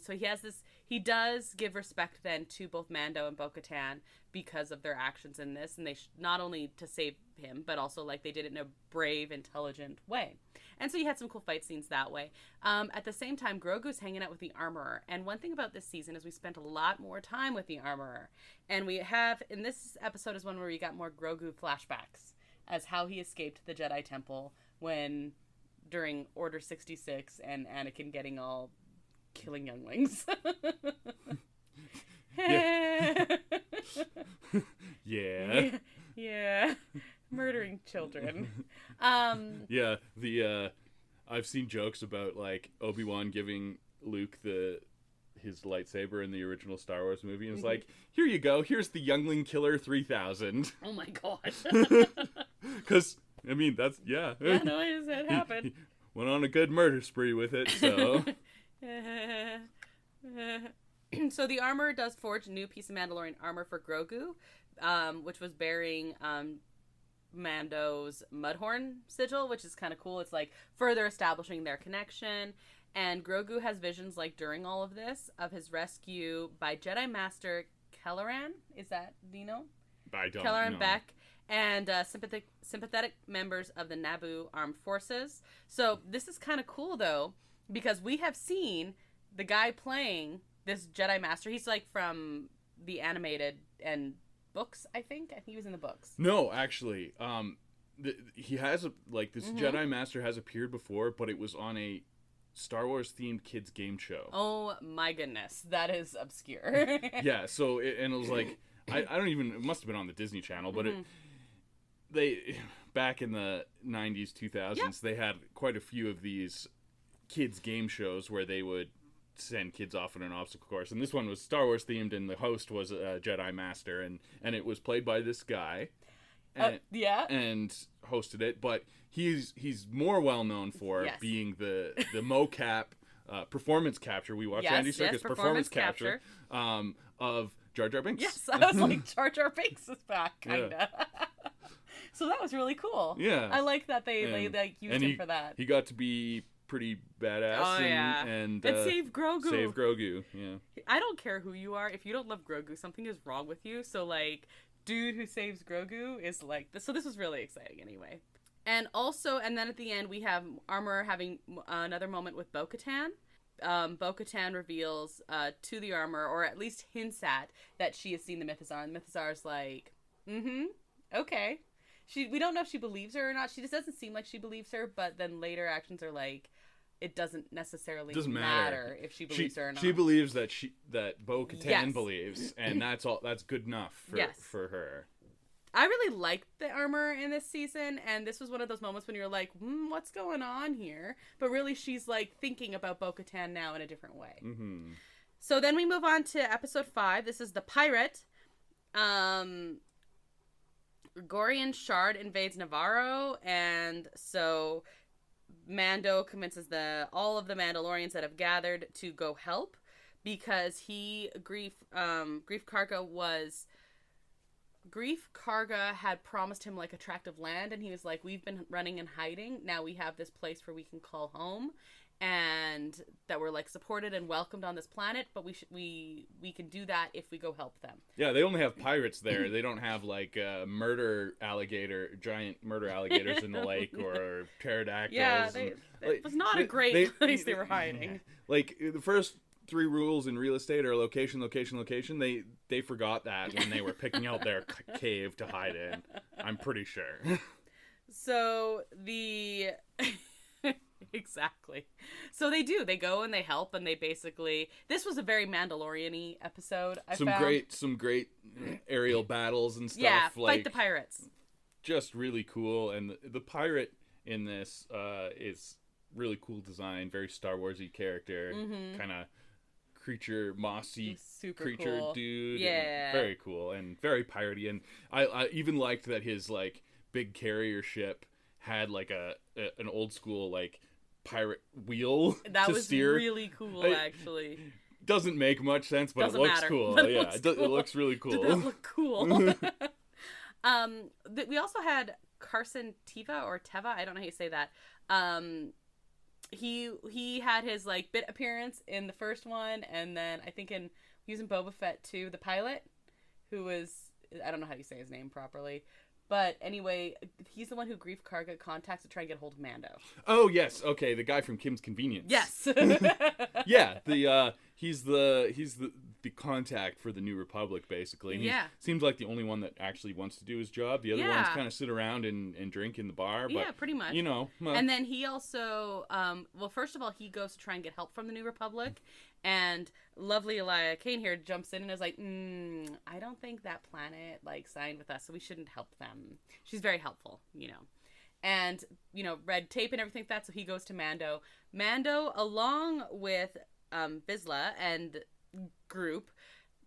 B: he does give respect then to both Mando and Bo-Katan because of their actions in this, and they not only to save him, but also like they did it in a brave, intelligent way. And so you had some cool fight scenes that way. At the same time, Grogu's hanging out with the Armorer, and one thing about this season is we spent a lot more time with the Armorer, and we have in this episode is one where we got more Grogu flashbacks as how he escaped the Jedi Temple during Order 66 and Anakin getting all killing younglings. Yeah. Murdering children.
A: Yeah, I've seen jokes about like Obi-Wan giving Luke his lightsaber in the original Star Wars movie, and it's like, here you go, here's the Youngling Killer 3000.
B: Oh my gosh.
A: Because I mean, that's
B: Yeah, no, it happened.
A: Went on a good murder spree with it, so.
B: So the Armorer does forge a new piece of Mandalorian armor for Grogu, which was bearing Mando's Mudhorn sigil, which is kind of cool. It's like further establishing their connection. And Grogu has visions, like during all of this, of his rescue by Jedi Master Kelleran. Do you know?
A: I don't
B: Kelleran
A: know.
B: Beck. And sympathetic members of the Naboo Armed Forces. So this is kind of cool, though, because we have seen the guy playing this Jedi Master. He's like from the animated and books, I think. He was in the books.
A: No, actually, he has this Jedi Master has appeared before, but it was on a Star Wars themed kids game show.
B: Oh my goodness, that is obscure.
A: Yeah, so it was like I don't even, it must have been on the Disney Channel, but they back in the 90s 2000s they had quite a few of these kids game shows where they would send kids off on an obstacle course, and this one was Star Wars themed, and the host was a Jedi Master, and it was played by this guy. And hosted it, but he's more well known for being the mocap performance capture. We watched Andy Serkis performance capture of Jar Jar Binks.
B: Yes, I was like, Jar Jar Binks is back, kinda. Yeah. So that was really cool.
A: Yeah,
B: I like that they used him for that.
A: He got to be pretty badass.
B: Oh,
A: and
B: save Grogu.
A: Save Grogu. Yeah.
B: I don't care who you are. If you don't love Grogu, something is wrong with you. So like, dude who saves Grogu is like this. So this was really exciting anyway. And then at the end we have Armor having another moment with Bo-Katan. Bo-Katan reveals to the Armor, or at least hints at, that she has seen the Mythosaur. And the Mythosaur's like, okay. We don't know if she believes her or not. She just doesn't seem like she believes her, but then later actions are like, it doesn't necessarily matter if she believes her or not.
A: She believes that Bo-Katan believes, and that's all. That's good enough for her.
B: I really liked the Armor in this season, and this was one of those moments when you're like, what's going on here? But really, she's like thinking about Bo-Katan now in a different way. Mm-hmm. So then we move on to episode 5. This is the Pirate. Gregorian Shard invades Navarro, and so Mando convinces all of the Mandalorians that have gathered to go help, because Grief Karga had promised him like attractive land, and he was like, we've been running and hiding, now we have this place where we can call home, and that we're like supported and welcomed on this planet, but we can do that if we go help them.
A: Yeah, they only have pirates there. They don't have like giant murder alligators in the lake, or pterodactyls.
B: Yeah, it was not a great place they were hiding.
A: Like the first 3 rules in real estate are location, location, location. They forgot that when they were picking out their cave to hide in. I'm pretty sure.
B: So exactly. So they go and they help, and they basically, this was a very Mandalorian-y episode.
A: Some great aerial battles and stuff.
B: Yeah, fight the pirates.
A: Just really cool, and the pirate in this is really cool design, very Star Wars-y character, kind of mossy creature
B: cool.
A: dude.
B: Yeah,
A: very cool and very piratey, and I even liked that his like big carrier ship had like an old school like pirate wheel
B: that
A: to
B: was
A: steer.
B: Really cool, actually.
A: Doesn't make much sense, but
B: Doesn't
A: it looks
B: matter.
A: cool.
B: But
A: It looks really cool.
B: Did that look cool? We also had Carson Teva, I don't know how you say that. He had his like bit appearance in the first one, and then I think he was in Boba Fett too, the pilot, who was, I don't know how you say his name properly. But anyway, he's the one who Grief Karga contacts to try and get hold of Mando.
A: Oh yes, okay, the guy from Kim's Convenience.
B: Yes.
A: Yeah, he's the contact for the New Republic, basically. And he seems like the only one that actually wants to do his job. The other ones kind of sit around and drink in the bar. But,
B: yeah, pretty much.
A: You know.
B: And then he also, first of all, he goes to try and get help from the New Republic. And lovely Elia Kane here jumps in and is like, I don't think that planet like signed with us, so we shouldn't help them. She's very helpful, you know. And, you know, red tape and everything like that, so he goes to Mando. Mando, along with Vizsla and group,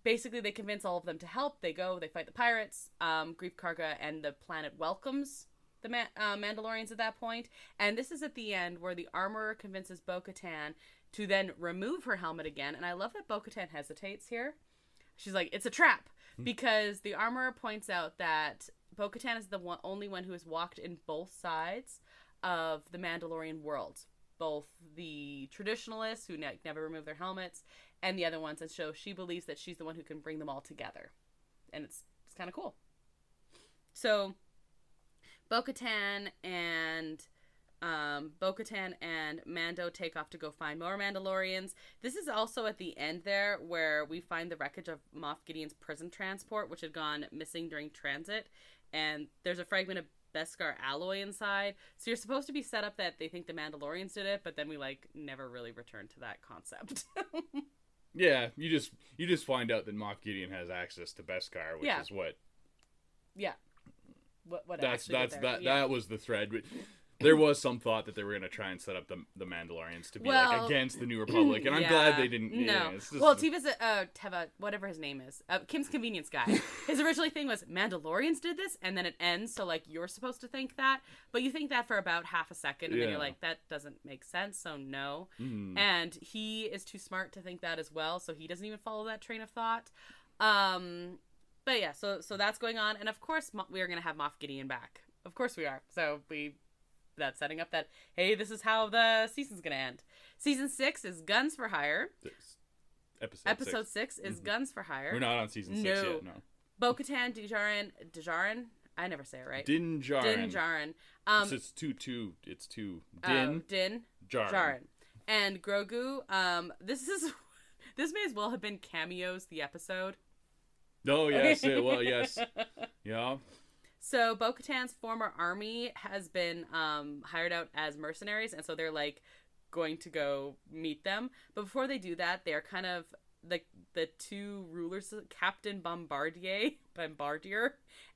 B: basically they convince all of them to help. They go, they fight the pirates. Grief Karga and the planet welcomes the Mandalorians at that point. And this is at the end where the armorer convinces Bo-Katan to then remove her helmet again. And I love that Bo-Katan hesitates here. She's like, it's a trap. Because the armorer points out that Bo-Katan is the only one who has walked in both sides of the Mandalorian world. Both the traditionalists, who never remove their helmets, and the other ones. And so she believes that she's the one who can bring them all together. And it's kind of cool. So Bo-Katan and Mando take off to go find more Mandalorians. This is also at the end there where we find the wreckage of Moff Gideon's prison transport, which had gone missing during transit. And there's a fragment Beskar alloy inside. So you're supposed to be set up that they think the Mandalorians did it, but then we like never really return to that concept.
A: Yeah, you just find out that Moff Gideon has access to Beskar, which is what.
B: Yeah. What
A: that was the thread. There was some thought that they were going to try and set up the Mandalorians to be like against the New Republic, and I'm glad they didn't.
B: No,
A: yeah, it's just,
B: Teva, whatever his name is, Kim's Convenience guy. His original thing was Mandalorians did this, and then it ends. So like you're supposed to think that, but you think that for about half a second, and then you're like, that doesn't make sense. So no, and he is too smart to think that as well, so he doesn't even follow that train of thought. But yeah, so that's going on, and of course we are going to have Moff Gideon back. Of course we are. So that's setting up that, hey, this is how the season's gonna end. Season 6 is Guns for Hire. Episode 6 is Guns for Hire.
A: We're not on season 6 yet, no.
B: Bo-Katan, Djarin, I never say it right.
A: Din Djarin.
B: So
A: it's two. Din
B: Djarin. And Grogu, this may as well have been cameos the episode.
A: Oh, yes, yes. Yeah.
B: So Bo-Katan's former army has been hired out as mercenaries, and so they're like going to go meet them. But before they do that, they're kind of like the two rulers, Captain Bombardier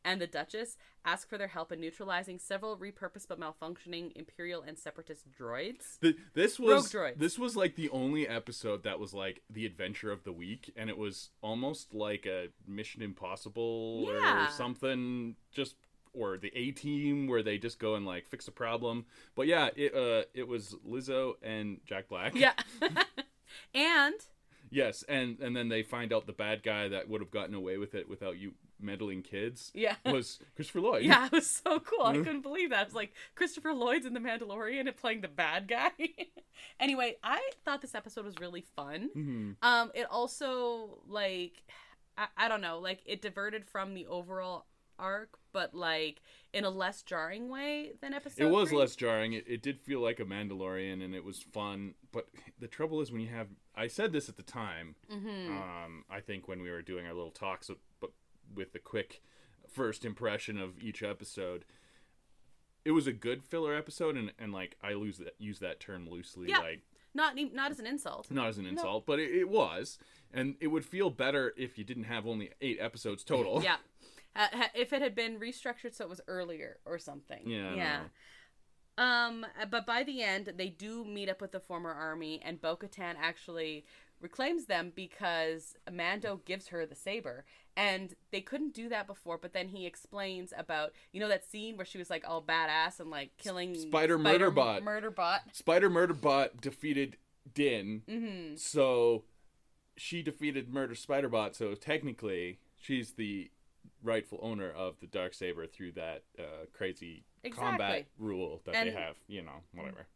B: and the Duchess, ask for their help in neutralizing several repurposed but malfunctioning Imperial and Separatist droids. Rogue droids.
A: This was like the only episode that was like the adventure of the week, and it was almost like a Mission Impossible or something, or the A-Team where they just go and like fix a problem. But yeah, it was Lizzo and Jack Black.
B: Yeah. And
A: yes, and then they find out the bad guy that would have gotten away with it without you meddling kids was Christopher Lloyd.
B: Yeah, it was so cool. I couldn't believe that. It was like Christopher Lloyd's in The Mandalorian and playing the bad guy. Anyway, I thought this episode was really fun. Mm-hmm. It also, like, I don't know, like, it diverted from the overall arc, but like in a less jarring way than episode 3.
A: It was less jarring. It did feel like a Mandalorian, and it was fun. But the trouble is when you have, I said this at the time, I think when we were doing our little talks, but with the quick first impression of each episode, it was a good filler episode, and like I use that term loosely, like
B: not as an insult.
A: Not as an insult, but it was, and it would feel better if you didn't have only 8 episodes total.
B: Yeah. If it had been restructured so it was earlier or something. Yeah. But by the end, they do meet up with the former army, and Bo-Katan actually reclaims them because Mando gives her the saber. And they couldn't do that before, but then he explains about, that scene where she was like all badass and like killing
A: Spider Murderbot. Spider Murderbot defeated Din. So she defeated Murder Spiderbot, so technically she's the rightful owner of the Darksaber through that crazy combat rule that they have, whatever.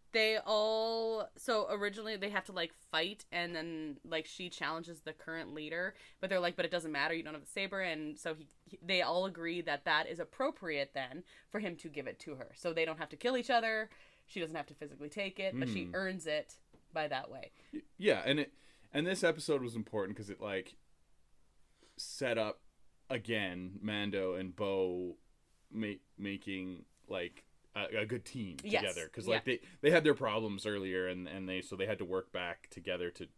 A: So originally they have to like fight, and then like she challenges the current leader, but they're like, but it doesn't matter, you don't have the saber, and so they all agree that is appropriate then for him to give it to her, so they don't have to kill each other, she doesn't have to physically take it, but she earns it by that way. Yeah, and this episode was important because it like set up again Mando and Bo making like a good team together, because like they had their problems earlier, and they had to work back together to.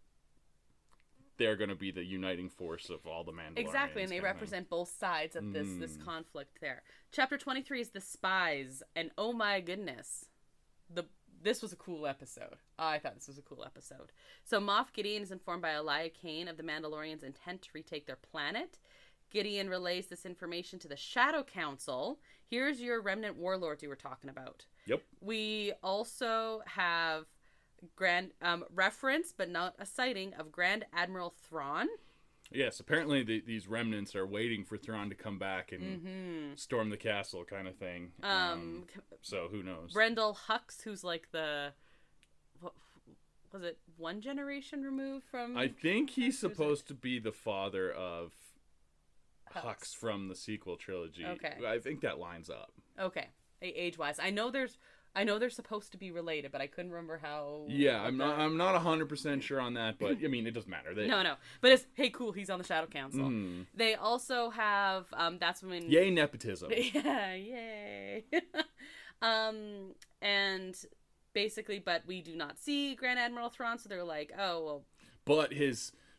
A: They're going to be the uniting force of all the Mandalorians.
B: Exactly, and they represent both sides of this conflict there. Chapter 23 is The Spies, and oh my goodness, this was a cool episode. I thought this was a cool episode. So Moff Gideon is informed by Elia Kane of the Mandalorians' intent to retake their planet. Gideon relays this information to the Shadow Council. Here's your remnant warlords you were talking about. Yep. We also have grand reference, but not a sighting, of Grand Admiral Thrawn.
A: Yes, apparently these remnants are waiting for Thrawn to come back and storm the castle, kind of thing. So who knows?
B: Brendel Hux, who's like was it one generation removed from?
A: I think he's supposed to be the father of Hux from the sequel trilogy. Okay. I think that lines up.
B: Okay. Age-wise. I know there's I know they're supposed to be related, but I couldn't remember how.
A: Yeah, I'm not 100% sure on that, but I mean, it doesn't matter.
B: No, but it's hey, cool. He's on the Shadow Council. They also have that's when
A: yay nepotism.
B: Yeah, yay. And basically, but we do not see Grand Admiral Thrawn, so they're like, oh well.
A: But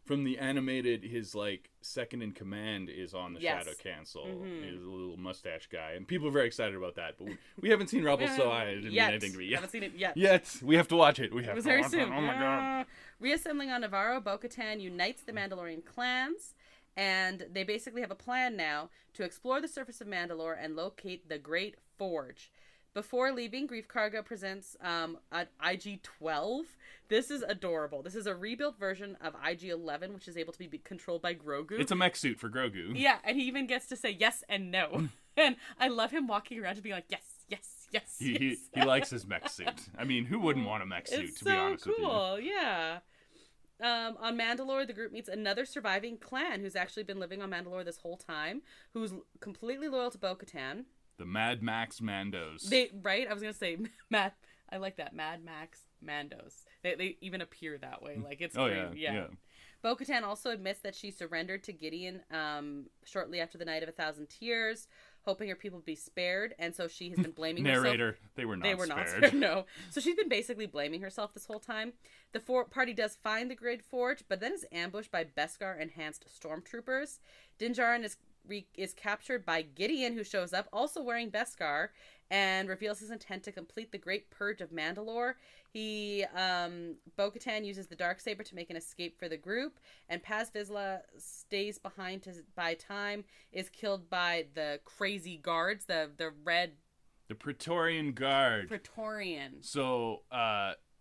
A: from the animated, his like second in command is on the Shadow Council. He's a little mustache guy, and people are very excited about that. But we haven't seen Rebels, so I didn't mean anything to be.
B: Haven't seen it yet.
A: We have to watch it.
B: It was very soon. Oh my god! Reassembling on Navarro, Bo-Katan unites the Mandalorian clans, and they basically have a plan now to explore the surface of Mandalore and locate the Great Forge. Before leaving, Grief Karga presents an IG-12. This is adorable. This is a rebuilt version of IG-11, which is able to be controlled by Grogu.
A: It's a mech suit for Grogu.
B: Yeah, and he even gets to say yes and no. And I love him walking around to be like, yes, yes, yes.
A: He likes his mech suit. I mean, who wouldn't want a mech suit, to be honest with you?
B: It's so cool, yeah. On Mandalore, the group meets another surviving clan who's actually been living on Mandalore this whole time, who's completely loyal to Bo-Katan.
A: The Mad Max Mandos.
B: Right? I was going to say, I like that. Mad Max Mandos. They even appear that way. Like, it's great. Yeah. Bo-Katan also admits that she surrendered to Gideon shortly after the Night of 1,000 Tears, hoping her people would be spared, and so she has been blaming
A: Narrator,
B: herself.
A: they were not
B: spared. No. So she's been basically blaming herself this whole time. The party does find the Great Forge, but then is ambushed by Beskar-enhanced stormtroopers. Din Djarin is captured by Gideon, who shows up, also wearing Beskar, and reveals his intent to complete the Great Purge of Mandalore. Bo-Katan uses the Darksaber to make an escape for the group, and Paz Vizsla stays behind to buy time, is killed by the crazy guards, the red...
A: The Praetorian Guard.
B: Praetorian.
A: So,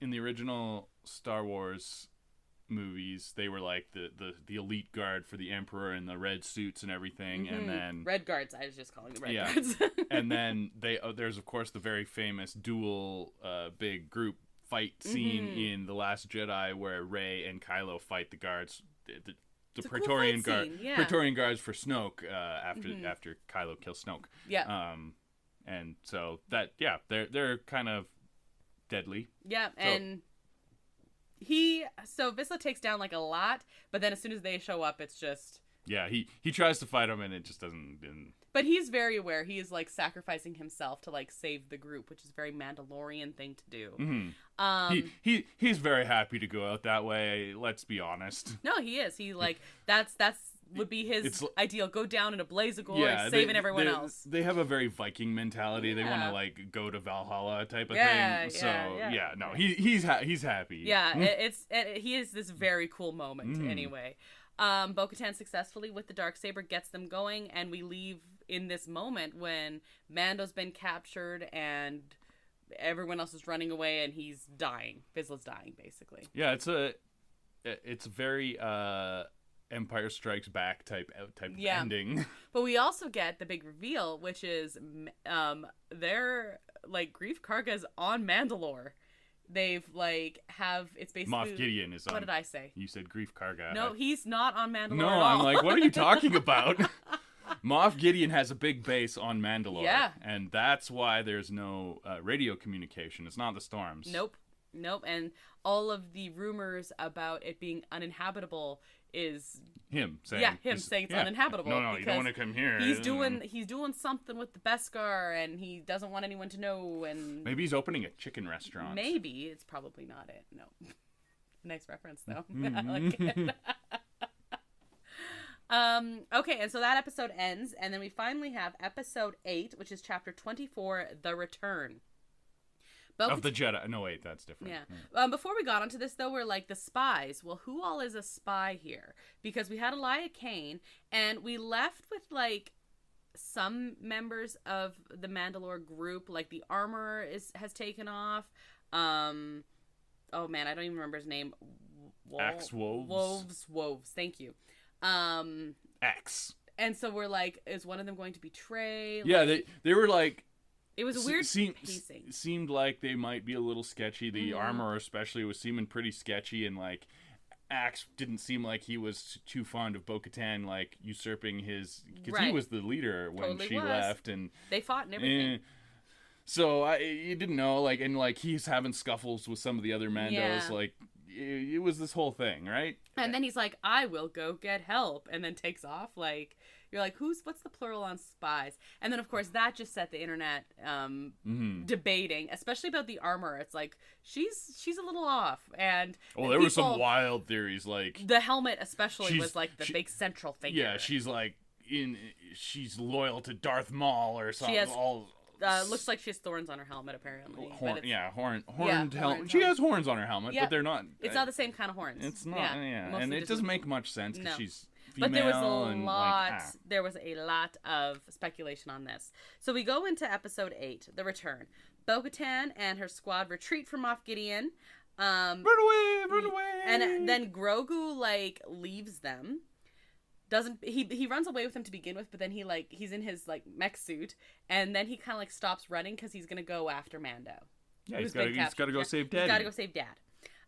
A: in the original Star Wars movies, they were like the elite guard for the Emperor in the red suits and everything, and then
B: red guards. I was just calling them red guards.
A: And then there's of course the very famous dual big group fight scene in The Last Jedi where Rey and Kylo fight the guards, the Praetorian
B: cool
A: guard,
B: yeah.
A: Praetorian guards for Snoke after Kylo kills Snoke.
B: Yeah.
A: And so they're kind of deadly.
B: Yeah, and Vizsla takes down like a lot, but then as soon as they show up, it's just
A: he tries to fight them and it just doesn't.
B: But he's very aware. He is like sacrificing himself to like save the group, which is a very Mandalorian thing to do.
A: Mm-hmm. He's very happy to go out that way. Let's be honest.
B: No, he is. He like that's would be his ideal. Go down in a blaze of glory, saving everyone else. They
A: have a very Viking mentality. They want to like go to Valhalla type of thing. So he's happy.
B: Yeah, he is this very cool moment anyway. Bo-Katan successfully with the Darksaber gets them going, and we leave in this moment when Mando's been captured and everyone else is running away and he's dying. Vizsla's dying, basically.
A: Yeah, it's very Empire Strikes Back type ending.
B: But we also get the big reveal, which is they're like Grief Karga's on Mandalore. They've it's basically
A: Moff Gideon is on.
B: What did I say?
A: You said Grief Karga.
B: No, he's not on Mandalore.
A: No,
B: at all.
A: I'm like, what are you talking about? Moff Gideon has a big base on Mandalore.
B: Yeah.
A: And that's why there's no radio communication. It's not the storms.
B: Nope. And all of the rumors about it being uninhabitable is
A: him saying
B: it's uninhabitable.
A: No, you don't want to come here.
B: He's doing something with the Beskar, and he doesn't want anyone to know. And
A: maybe he's opening a chicken restaurant.
B: Maybe it's probably not it. No, nice reference though. I like it. Okay, and so that episode ends, and then we finally have episode 8, which is chapter 24, The Return.
A: Of the Jedi. No, wait, that's different.
B: Yeah. Before we got onto this, though, we're like, the spies. Well, who all is a spy here? Because we had Elia Kane, and we left with, like, some members of the Mandalore group. Like, the armor has taken off. Oh, man, I don't even remember his name.
A: Axe Woves.
B: Woves. Thank you.
A: Axe.
B: And so we're like, is one of them going to betray?
A: Yeah, they were like...
B: It was a weird pacing.
A: Seemed like they might be a little sketchy. The armor especially was seeming pretty sketchy, and like Axe didn't seem like he was too fond of Bo-Katan, like usurping his... Because he was the leader when she left. And
B: they fought and everything.
A: So you didn't know, like, and like he's having scuffles with some of the other Mandos, like it was this whole thing, right?
B: And then he's like, I will go get help, and then takes off. Like, you're like, what's the plural on spies? And then, of course, that just set the internet debating, especially about the armor. It's like, she's a little off. And
A: there were some wild theories, like...
B: The helmet especially was like the big central figure.
A: Yeah, she's like, she's loyal to Darth Maul or something.
B: She has... looks like she has thorns on her helmet, apparently.
A: Horned helmet. She has horns on her helmet, but they're not...
B: It's not the same kind of horns.
A: It's not, and it doesn't make much sense because she's female.
B: But there was a lot of speculation on this. So we go into episode 8, The Return. Bo-Katan and her squad retreat from Moff Gideon.
A: Run away!
B: And then Grogu, like, leaves them. He runs away with them to begin with, but then he's in his like mech suit, and then he kind of like stops running because he's gonna go after Mando.
A: Yeah, he's got to go save Dad.
B: He's got to go save Dad.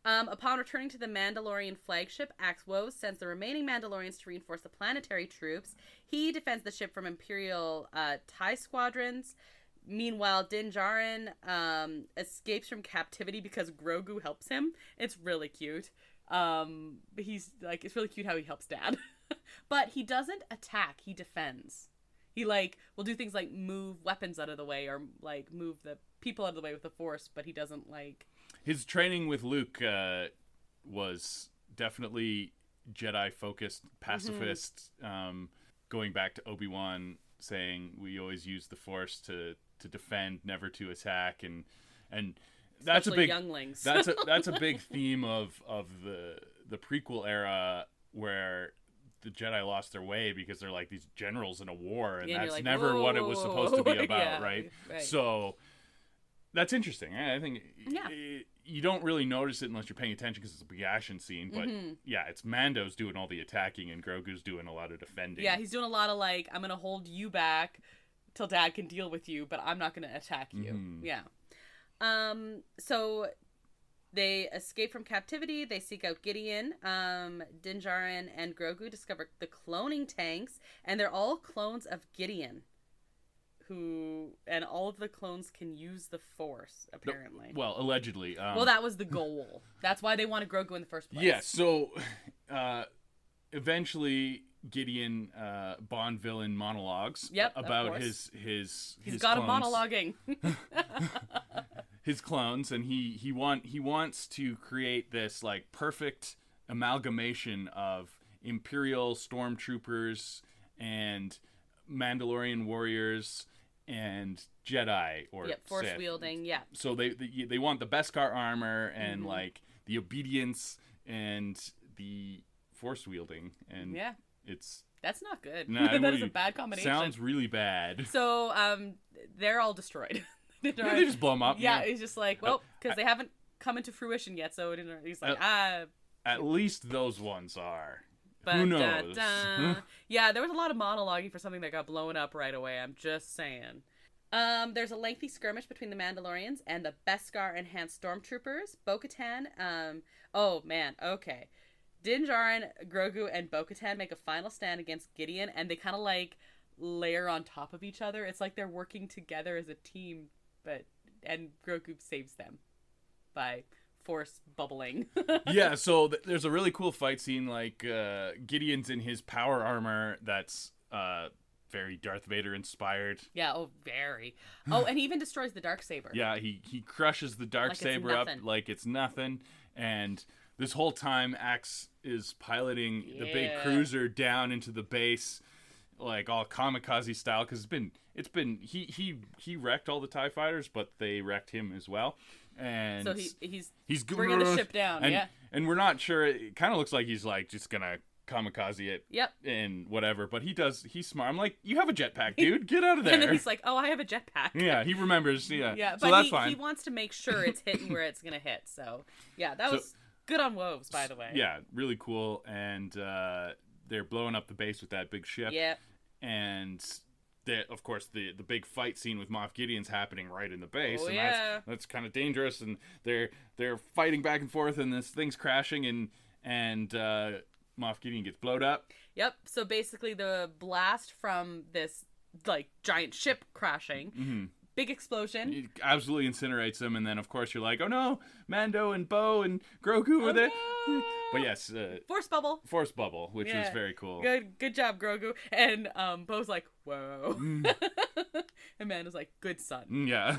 B: Upon returning to the Mandalorian flagship, Axe Woves sends the remaining Mandalorians to reinforce the planetary troops. He defends the ship from Imperial TIE squadrons. Meanwhile, Din Djarin escapes from captivity because Grogu helps him. It's really cute. He's like, it's really cute how he helps Dad. But he doesn't attack, he defends. He, like, will do things like move weapons out of the way or, like, move the people out of the way with the Force, but he doesn't, like...
A: His training with Luke was definitely Jedi-focused, pacifist, going back to Obi-Wan saying we always use the Force to defend, never to attack, and that's
B: especially
A: a big...
B: younglings.
A: that's a big theme of the prequel era where... the Jedi lost their way because they're like these generals in a war, and that's like, never what it was supposed to be about, right? So that's interesting. I think you don't really notice it unless you're paying attention because it's a big action scene, but it's Mando's doing all the attacking and Grogu's doing a lot of defending.
B: Yeah, he's doing a lot of like, I'm going to hold you back till Dad can deal with you, but I'm not going to attack you. Yeah. So... they escape from captivity. They seek out Gideon. Din Djarin and Grogu discover the cloning tanks, and they're all clones of Gideon. And all of the clones can use the Force, apparently.
A: Well, allegedly.
B: Well, that was the goal. That's why they wanted Grogu in the first place.
A: Yeah, so eventually Gideon Bond villain monologues about his
B: He's got
A: clones.
B: him monologuing.
A: His clones, and he wants to create this like perfect amalgamation of Imperial stormtroopers and Mandalorian warriors and Jedi or
B: Force
A: Sith.
B: wielding,
A: So they want the Beskar armor and like the obedience and the Force wielding, and
B: that's not good.
A: Nah,
B: that is a bad combination.
A: Sounds really bad.
B: So they're all destroyed.
A: They just blow them up.
B: Yeah, he's just like, well, because they haven't come into fruition yet, so he's like,
A: At least those ones are.
B: But,
A: who knows?
B: Yeah, there was a lot of monologuing for something that got blown up right away. I'm just saying. There's a lengthy skirmish between the Mandalorians and the Beskar enhanced stormtroopers. Bo-Katan. Oh man. Okay. Din Djarin, Grogu, and Bo-Katan make a final stand against Gideon, and they kind of like layer on top of each other. It's like they're working together as a team. And Grogu saves them by Force bubbling.
A: Yeah, so there's a really cool fight scene. Like Gideon's in his power armor that's very Darth Vader inspired.
B: Yeah, very. Oh, and he even destroys the Darksaber.
A: Yeah, he crushes the Darksaber up like it's nothing. And this whole time, Axe is piloting the big cruiser down into the base, like all kamikaze style, because it's been he wrecked all the TIE fighters, but they wrecked him as well. And
B: so he's bringing the ship down.
A: And we're not sure. It kind of looks like he's like just gonna kamikaze it.
B: Yep.
A: And whatever, but he's smart. I'm like, you have a jetpack, dude. Get out of there.
B: And then he's like, oh, I have a jetpack.
A: Yeah, he remembers. Yeah.
B: Yeah,
A: so
B: but
A: that's fine.
B: He wants to make sure it's hitting where it's gonna hit. So yeah, that was good on Woves, by the way.
A: Yeah, really cool. And they're blowing up the base with that big ship.
B: Yeah.
A: And of course, the big fight scene with Moff Gideon's happening right in the base, that's kind of dangerous. And they're fighting back and forth, and this thing's crashing, and Moff Gideon gets blowed up.
B: Yep. So basically, the blast from this like giant ship crashing Big explosion.
A: It absolutely incinerates him, and then of course you're like, oh no, Mando and Bo and Grogu were there.
B: No.
A: But yes,
B: Force bubble,
A: which was very cool.
B: Good job, Grogu. And Bo's like, whoa. And Mando's like, good son.
A: Yeah.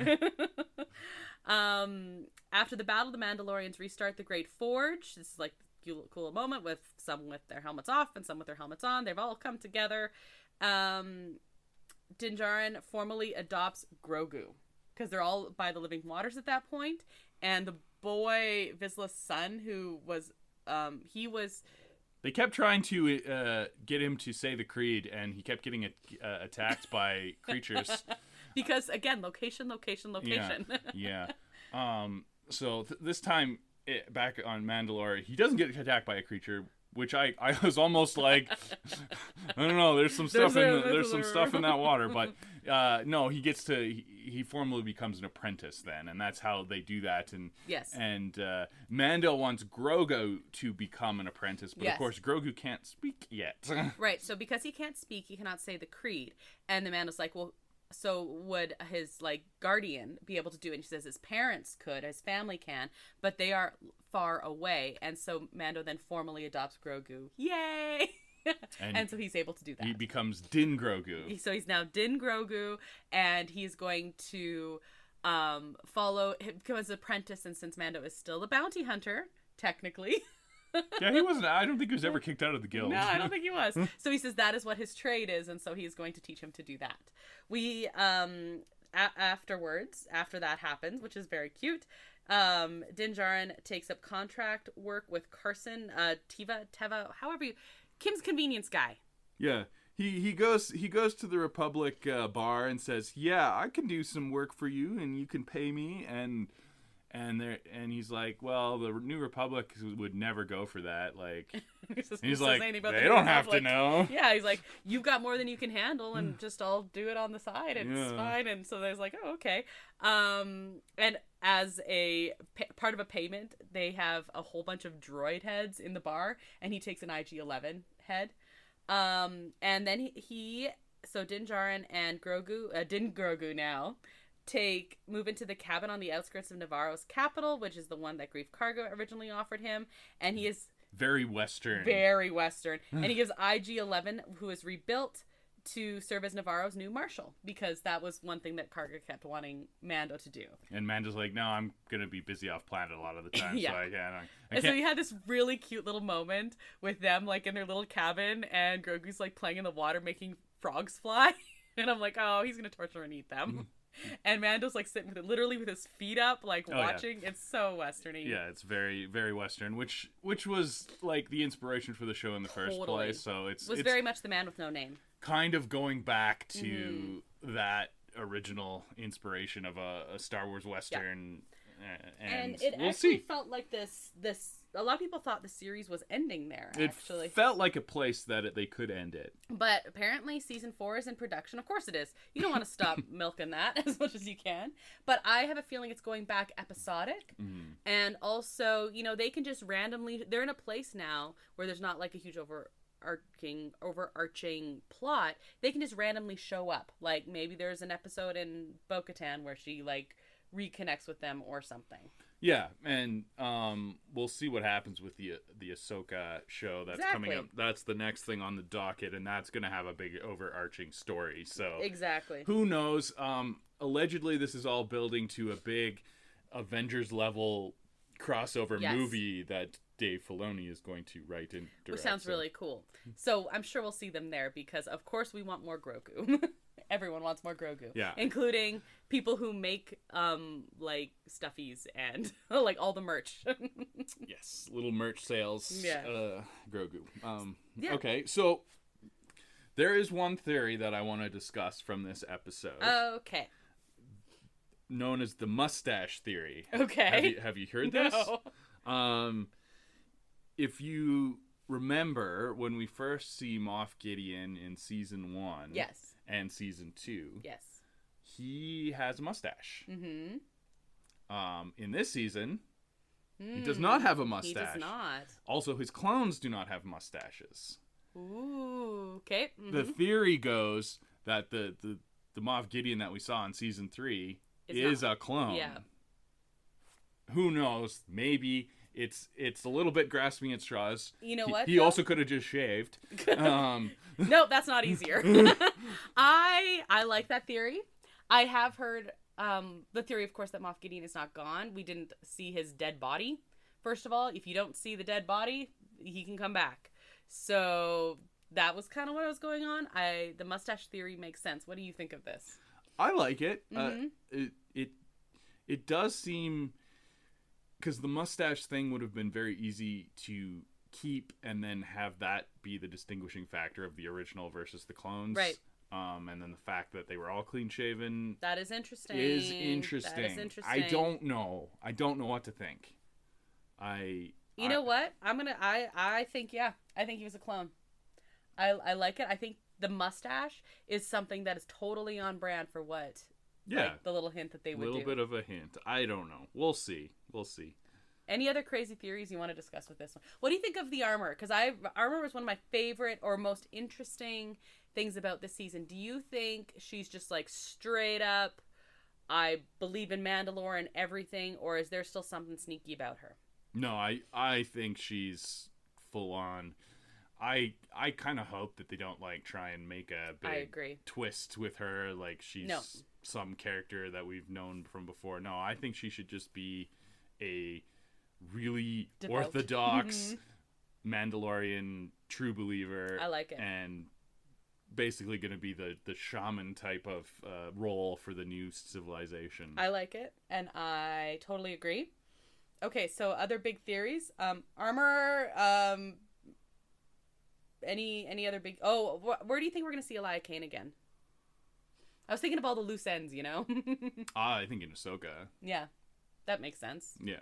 B: After the battle, the Mandalorians restart the Great Forge. This is like a cool moment with some with their helmets off and some with their helmets on. They've all come together. Din Djarin formally adopts Grogu because they're all by the living waters at that point. And the boy Vizsla's son, who was
A: They kept trying to get him to say the creed, and he kept getting attacked by creatures.
B: Because again, location.
A: Yeah. So this time back on Mandalore, he doesn't get attacked by a creature, which I was almost like, I don't know. There's some stuff in that water, but no, he formally becomes an apprentice then, and that's how they do that. And
B: yes,
A: and Mando wants Grogu to become an apprentice, but of course Grogu can't speak yet.
B: Right. So because he can't speak, he cannot say the creed, and the Mando's like, well, so would his guardian be able to do it? And she says his parents could, his family can, but they are far away. And so Mando then formally adopts Grogu. Yay! And so he's able to do that.
A: He becomes Din Grogu.
B: So he's now Din Grogu, and he's going to follow him, become his apprentice. And since Mando is still the bounty hunter, technically.
A: Yeah, he wasn't. I don't think he was ever kicked out of the guild.
B: No, I don't think he was. So he says that is what his trade is, and so he's going to teach him to do that. We afterwards, after that happens, which is very cute, Din Djarin takes up contract work with Carson, Teva, however you, Kim's convenience guy.
A: Yeah. He goes to the Republic bar and says, "Yeah, I can do some work for you, and you can pay me." And he's like, well, the New Republic would never go for that. Like, he's like, they don't have to know.
B: Yeah, he's like, you've got more than you can handle, and just I'll do it on the side. It's fine. And so there's like, oh, okay. And as a part of a payment, they have a whole bunch of droid heads in the bar, and he takes an IG-11 head. And then so Din Djarin and Din Grogu now move into the cabin on the outskirts of Navarro's capital, which is the one that Grief Karga originally offered him, and he is
A: very Western,
B: and he gives IG-11, who is rebuilt, to serve as Navarro's new marshal, because that was one thing that Karga kept wanting Mando to do.
A: And Mando's like, no, I'm gonna be busy off planet a lot of the time.
B: Yeah.
A: So I can't.
B: And so he had this really cute little moment with them, like in their little cabin, and Grogu's like playing in the water, making frogs fly, and I'm like, oh, he's gonna torture and eat them. And Mando's like sitting literally with his feet up, like watching. Yeah. It's so Westerny.
A: Yeah, it's very, very Western, which was like the inspiration for the show in the first place. So it's
B: very much the Man with No Name.
A: Kind of going back to that original inspiration of a Star Wars Western. Yeah. And
B: it actually felt like this. A lot of people thought the series was ending there, actually.
A: It felt like a place that they could end it.
B: But apparently season 4 is in production. Of course it is. You don't want to stop milking that as much as you can. But I have a feeling it's going back episodic. Mm-hmm. And also, they can just randomly... They're in a place now where there's not like a huge overarching plot. They can just randomly show up. Like maybe there's an episode in Bo-Katan where she like reconnects with them or something.
A: Yeah, and we'll see what happens with the Ahsoka show that's coming up. That's the next thing on the docket, and that's going to have a big overarching story. So
B: exactly,
A: who knows? Allegedly, this is all building to a big Avengers level crossover movie that Dave Filoni is going to write and direct.
B: Which sounds really cool. So I'm sure we'll see them there because, of course, we want more Grogu. Everyone wants more Grogu.
A: Yeah.
B: Including people who make, like, stuffies and, like, all the merch.
A: Yes. Little merch sales.
B: Yeah.
A: Grogu.
B: Yeah.
A: Okay, so there is one theory that I want to discuss from this episode.
B: Okay.
A: Known as the Mustache theory.
B: Okay.
A: Have you heard this?
B: No.
A: If you remember when we first see Moff Gideon in season 1,
B: yes,
A: and season 2,
B: yes,
A: he has a mustache.
B: Mm-hmm.
A: In this season, he does not have a mustache.
B: He does not.
A: Also, his clones do not have mustaches.
B: Ooh, okay. Mm-hmm.
A: The theory goes that the the Moff Gideon that we saw in season 3 is a clone.
B: Yeah.
A: Who knows? Maybe it's a little bit grasping at straws.
B: You know what?
A: He also could have just shaved.
B: No, that's not easier. I like that theory. I have heard the theory, of course, that Moff Gideon is not gone. We didn't see his dead body. First of all, if you don't see the dead body, he can come back. So that was kind of what was going on. The mustache theory makes sense. What do you think of this?
A: I like it.
B: Mm-hmm.
A: It does seem, because the mustache thing would have been very easy to keep and then have that be the distinguishing factor of the original versus the clones.
B: Right.
A: And then the fact that they were all clean shaven.
B: That is interesting.
A: That is interesting. I don't know what to think. You
B: know what? I think he was a clone. I like it. I think the mustache is something that is totally on brand for what.
A: Yeah.
B: Like the little hint that they would do.
A: A little bit of a hint. I don't know. We'll see.
B: Any other crazy theories you want to discuss with this one? What do you think of the armor? Because armor was one of my favorite or most interesting things about this season. Do you think she's just like straight up, I believe in Mandalore and everything, or is there still something sneaky about her?
A: No, I think she's full on. I kind of hope that they don't like try and make a big twist with her, like she's some character that we've known from before. No, I think she should just be a really orthodox Mandalorian true believer.
B: I like it.
A: And basically going to be the shaman type of role for the new civilization.
B: I like it, and I totally agree. Okay, so other big theories. Armor, any other big... Oh, where do you think we're going to see Elia Kane again? I was thinking of all the loose ends, you know?
A: I think in Ahsoka.
B: Yeah, that makes sense.
A: Yeah.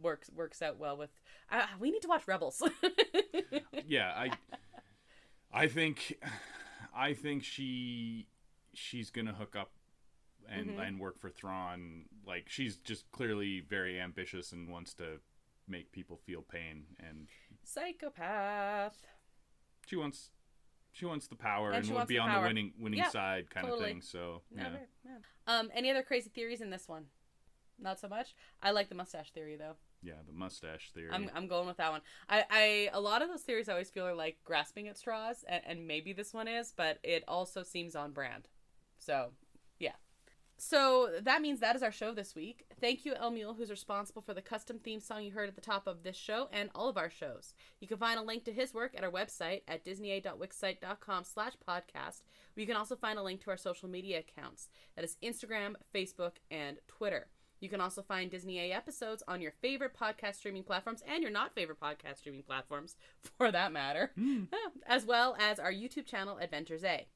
B: Works out well with... we need to watch Rebels.
A: Yeah, I think she's going to hook up and work for Thrawn. Like, she's just clearly very ambitious and wants to make people feel pain, and
B: psychopath.
A: She wants the power and would be on the winning side kind of thing. So yeah.
B: Any other crazy theories in this one? Not so much. I like the mustache theory though.
A: Yeah, the mustache theory.
B: I'm going with that one. A lot of those theories I always feel are like grasping at straws, and maybe this one is, but it also seems on brand. So yeah. So that means that is our show this week. Thank you, El Mule, who's responsible for the custom theme song you heard at the top of this show and all of our shows. You can find a link to his work at our website at disneya.wixsite.com/podcast, where you can also find a link to our social media accounts. That is Instagram, Facebook, and Twitter. You can also find Disney A episodes on your favorite podcast streaming platforms and your not favorite podcast streaming platforms, for that matter, as well as our YouTube channel, Adventures A.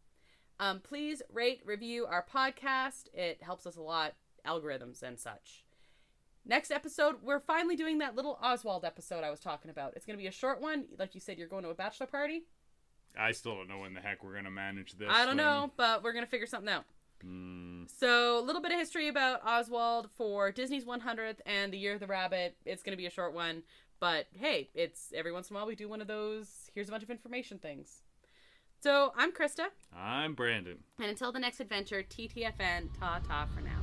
B: Please rate, review our podcast. It helps us a lot, algorithms and such. Next episode, we're finally doing that little Oswald episode I was talking about. It's going to be a short one. Like you said, you're going to a bachelor party.
A: I still don't know when the heck we're going to manage this.
B: I don't know, but we're going to figure something out. So, a little bit of history about Oswald for Disney's 100th and the Year of the Rabbit. It's going to be a short one, but hey, it's every once in a while we do one of those, here's a bunch of information things. So, I'm Krysta.
A: I'm Brandon.
B: And until the next adventure, TTFN, ta-ta for now.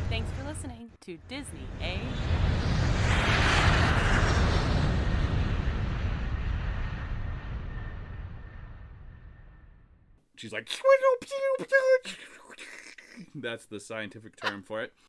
B: Thanks for listening to Disney A.
A: She's like... That's the scientific term for it.